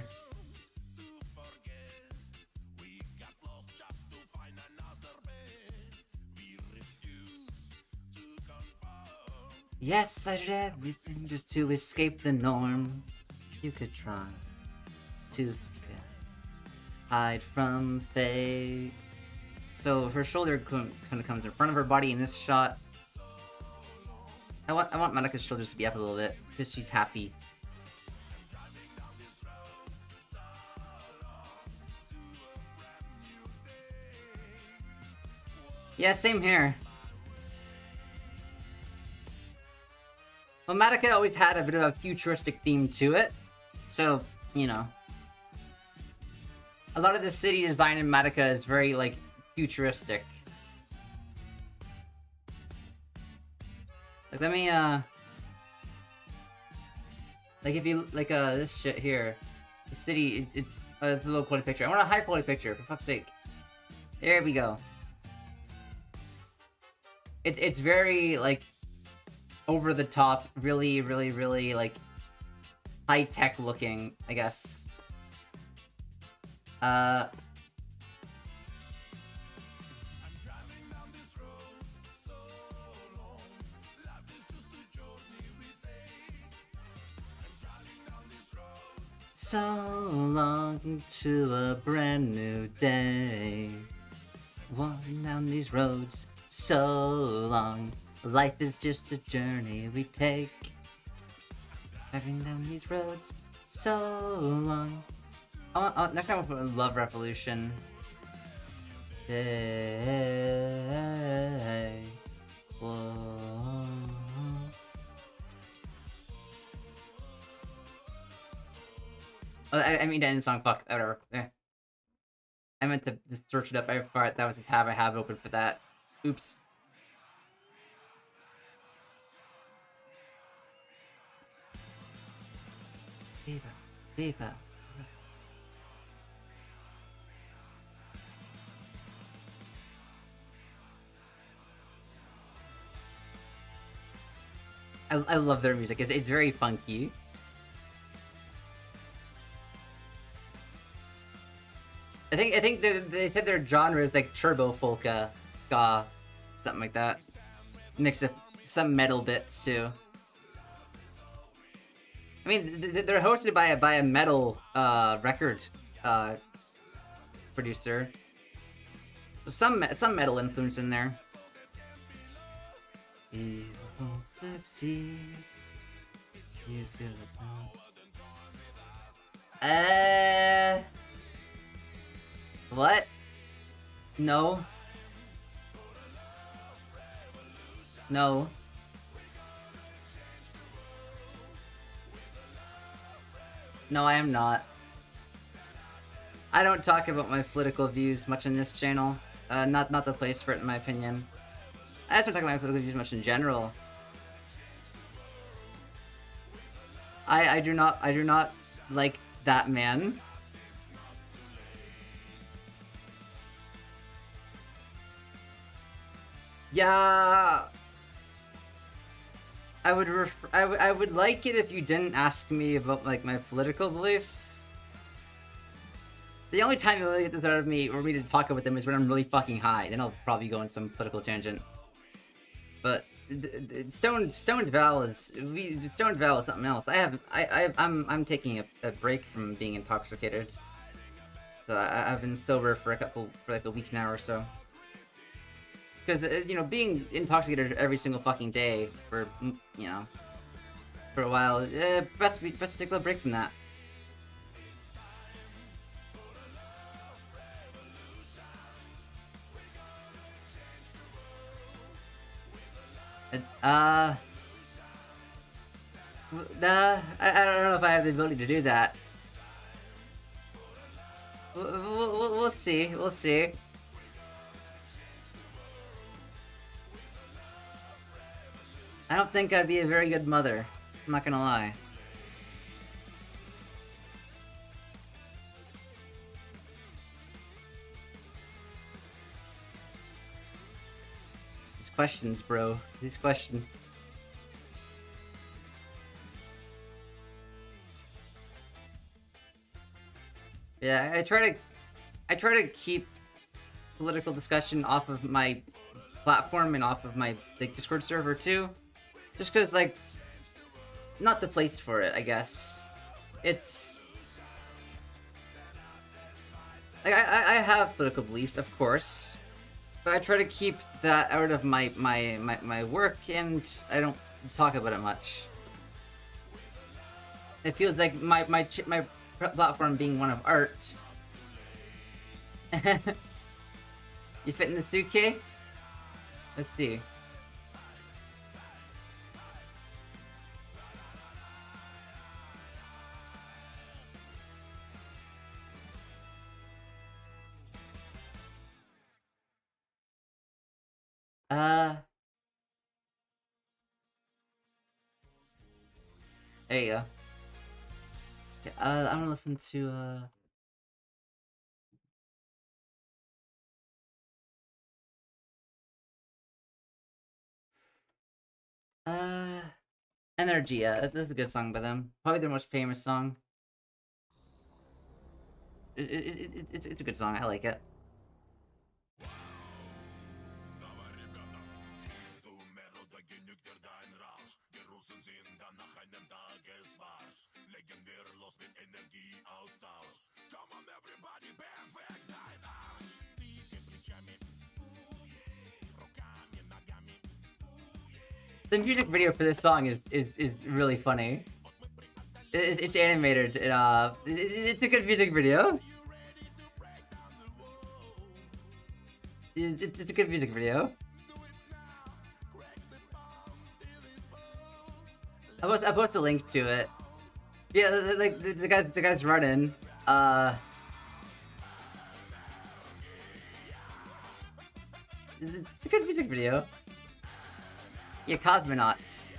Yes, I did everything just to escape the norm. You could try to hide from fate. So her shoulder kind of comes in front of her body in this shot. I want Madoka's shoulders to be up a little bit because she's happy. Yeah, same here. Well, Magica always had a bit of a futuristic theme to it, so, you know. A lot of the city design in Magica is very, like, futuristic. Like, let me, like, if you, like, this shit here. The city, it's a low quality picture. I want a high quality picture, for fuck's sake. There we go. It's very, like, over the top, really, like, high-tech looking, I guess. So long to a brand new day. Walking down these roads so long. Life is just a journey we take. Driving down these roads so long. Next time we'll put Love Revolution. Hey. Whoa. Oh, I mean to end the song, fuck, whatever. I meant to just search it up. I thought that was a tab I have open for that. Oops. Viva, viva. I love their music. It's very funky. I think they said their genre is like turbo polka, ska, something like that. Mix of some metal bits too. I mean, they're hosted by a metal record producer. So some metal influence in there. You won't succeed. You feel it. What? No. No. No, I am not. I don't talk about my political views much in this channel. Not the place for it, in my opinion. I just don't talk about my political views much in general. I do not like that man. Yeah, I would like it if you didn't ask me about like my political beliefs. The only time you really get this out of me or me to talk about them is when I'm really fucking high. Then I'll probably go on some political tangent. But Stoned Val is something else. I'm taking a break from being intoxicated. So I've been sober for like a week now or so. Because, you know, being intoxicated every single fucking day for, you know, for a while, best to take a little break from that. I don't know if I have the ability to do that. We'll see, we'll see. I don't think I'd be a very good mother. I'm not gonna lie. These questions, bro. These questions. Yeah, I try to keep political discussion off of my platform and off of my like Discord server too, just because like not the place for it, I guess. It's like I have political beliefs, of course, but I try to keep that out of my work, and I don't talk about it much. It feels like my platform being one of art. You fit in the suitcase? Let's see. There you go. Okay, I'm gonna listen to, Energia. That's a good song by them. Probably their most famous song. It's a good song. I like it. The music video for this song is really funny. It's animated. It's a good music video. It's a good music video. I'll post a link to it. Yeah, like the guy's running. It's a good music video. Yeah, cosmonauts.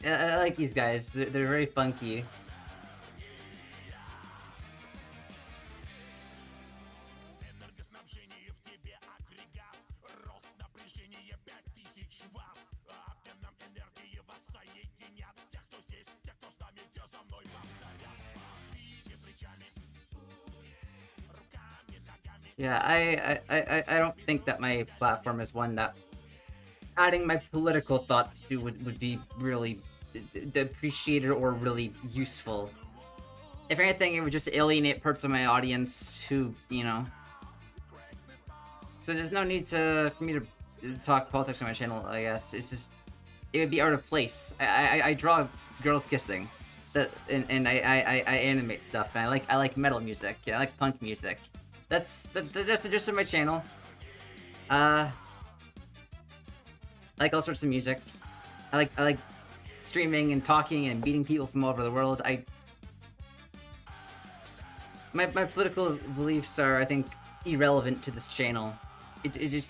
I like these guys. They're very funky. Yeah, I don't think that my platform is one that adding my political thoughts to would be really appreciated or really useful. If anything, it would just alienate parts of my audience who, you know. So there's no need for me to talk politics on my channel, I guess. It's just, it would be out of place. I draw girls kissing, and I animate stuff, and I like metal music, and I like punk music. That's the gist of my channel. I like all sorts of music. I like streaming and talking and meeting people from all over the world. My political beliefs are, I think, irrelevant to this channel. It just,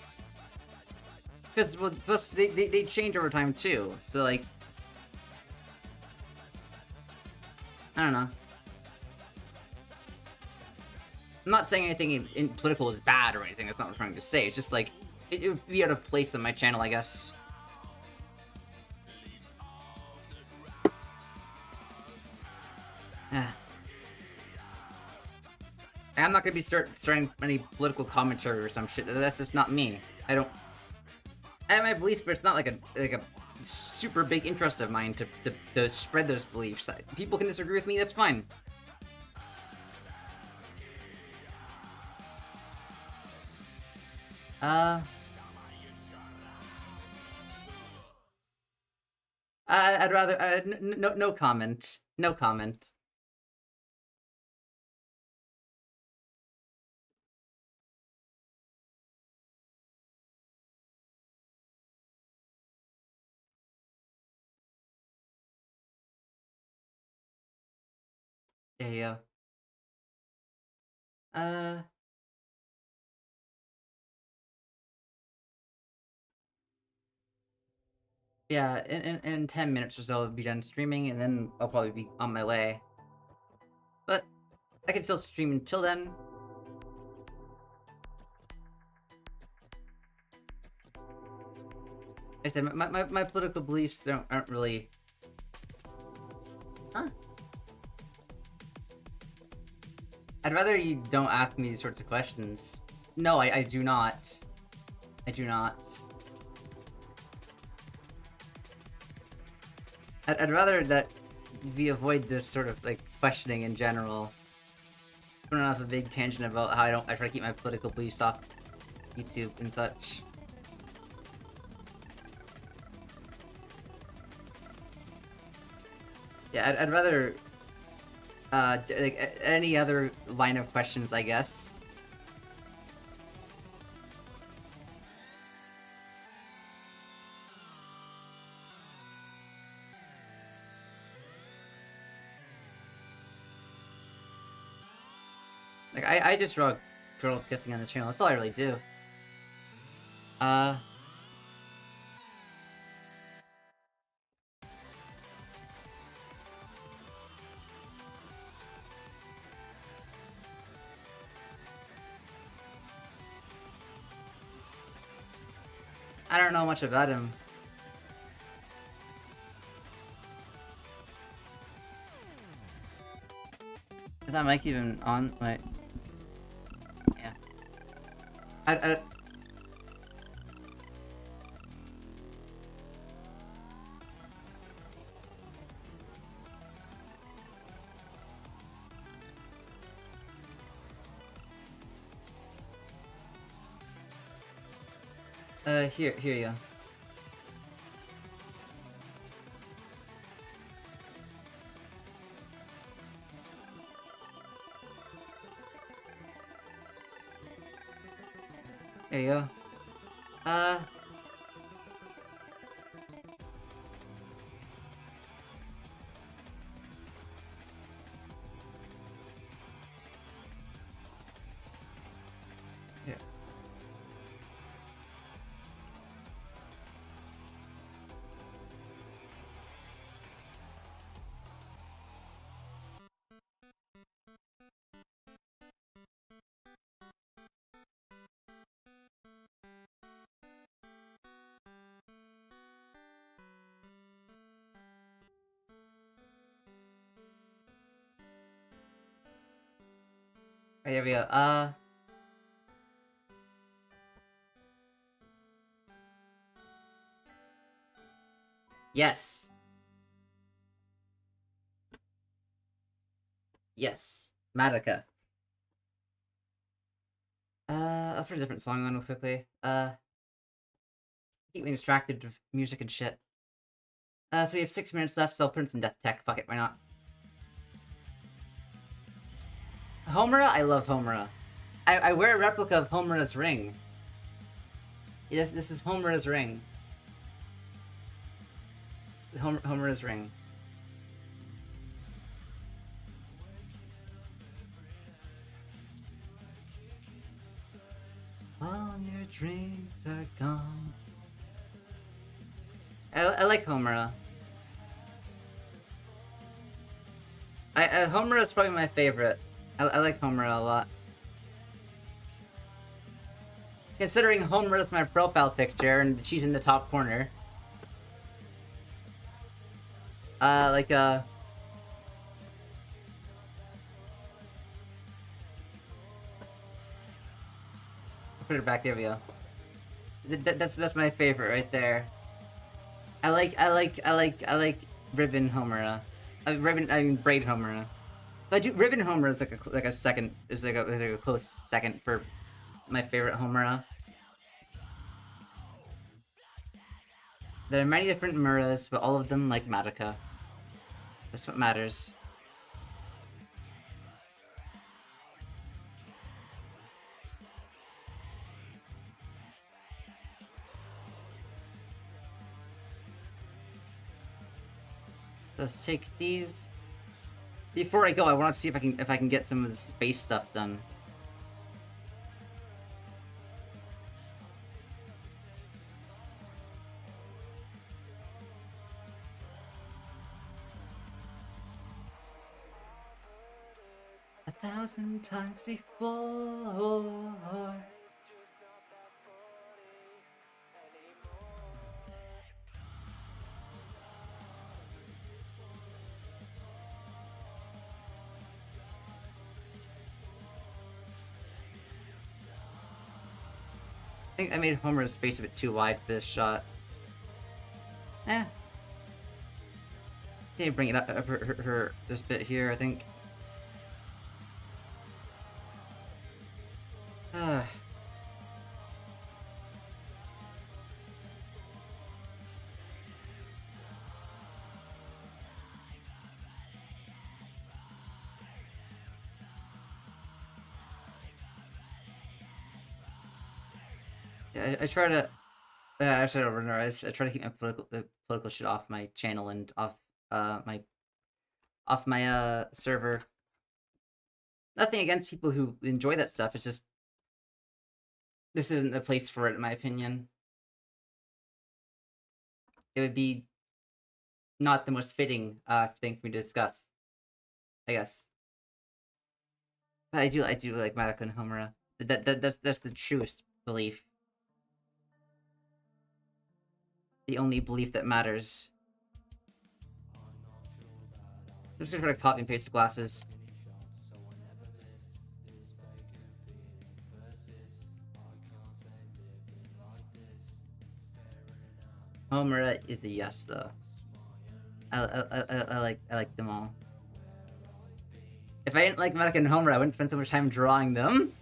because, well, plus they change over time too. So like, I don't know. I'm not saying anything in political is bad or anything. That's not what I'm trying to say. It's just like, it would be out of place on my channel, I guess. I'm not gonna be starting any political commentary or some shit. That's just not me. I have my beliefs, but it's not like a super big interest of mine to spread those beliefs. People can disagree with me. That's fine. I'd rather no comment. No comment. Yeah. Yeah, in 10 minutes or so I'll be done streaming, and then I'll probably be on my way. But I can still stream until then. I said my political beliefs aren't really. Huh? I'd rather you don't ask me these sorts of questions. No, I do not. I do not. I'd rather that we avoid this sort of like questioning in general. I don't have a big tangent about how I try to keep my political beliefs off YouTube and such. Yeah, I'd rather like any other line of questions, I guess. Like, I just draw girls kissing on this channel. That's all I really do. I don't know much about him. Is that mic even on? Wait. Yeah. Here you go. There you go. Here. Right, there we go. Yes. Yes. Madoka. I'll put a different song on real quickly. Keep me distracted with music and shit. So we have 6 minutes left, so I'll print some Death Tech. Fuck it, why not? Homura? I love Homura. I wear a replica of Homura's ring. Yes, this is Homura's ring. Homura's ring. All your dreams are gone. I like Homura. Homura is probably my favorite. I like Homura a lot. Considering Homura is my profile picture and she's in the top corner. Put her back, there we go. That's my favorite right there. I like Ribbon Homura. Braid Homura. I do Ribbon Homura is like a second, is like a close second for my favorite Homura. There are many different Muras, but all of them like Madoka. That's what matters. Let's take these. Before I go, I want to see if I can get some of this base stuff done. A thousand times before. think I made Homer's face a bit too wide for this shot. Can you bring it up her this bit here, I think. Yeah, I try to. I said over and over. I try to keep my political shit off my channel and off my server. Nothing against people who enjoy that stuff. It's just this isn't the place for it, in my opinion. It would be not the most fitting thing for me to discuss, I guess. But I do like Madoka and Homura. That's the truest belief. The only belief that matters. I'm just gonna try to copy and paste the glasses. Homura is a yes, though. I like them all. If I didn't like Madoka and Homura, I wouldn't spend so much time drawing them.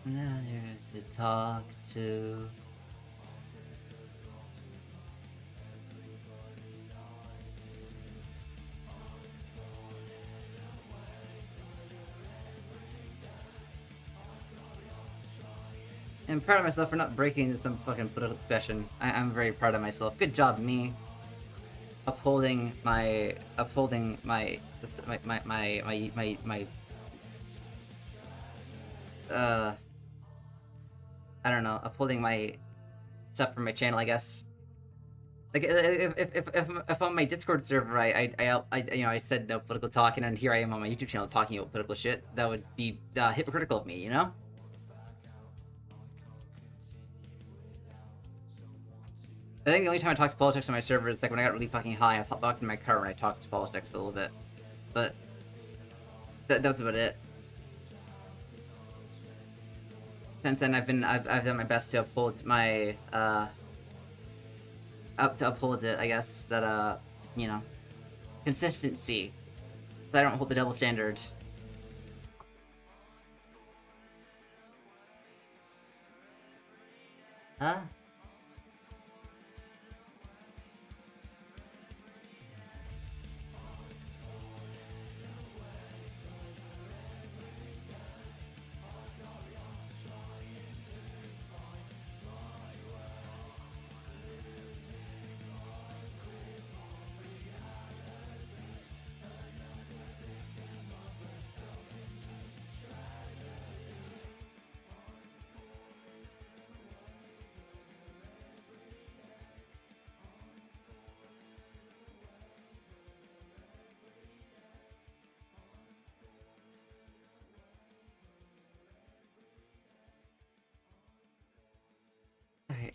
Now there's to talk to. I'm proud of myself for not breaking into some fucking political session. I'm very proud of myself. Good job, me. Upholding my I don't know, upholding my stuff for my channel, I guess. Like, if on my Discord server I said no political talking, and here I am on my YouTube channel talking about political shit, that would be hypocritical of me, you know? I think the only time I talk to politics on my server is like when I got really fucking high. I popped back in my car and I talked to politics a little bit, but that's about it. Since then, I've done my best to uphold my uphold it. I guess that you know, consistency. But I don't hold the double standard. Huh? Okay,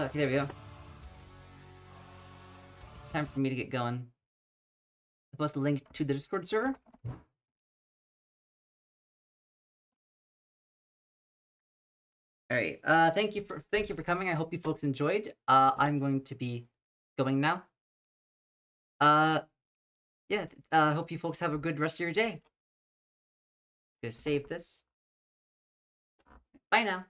okay, there we go. Time for me to get going. I'll post a link to the Discord server. Alright, thank you for coming. I hope you folks enjoyed. I'm going to be going now. Yeah, hope you folks have a good rest of your day. Just save this. Bye now.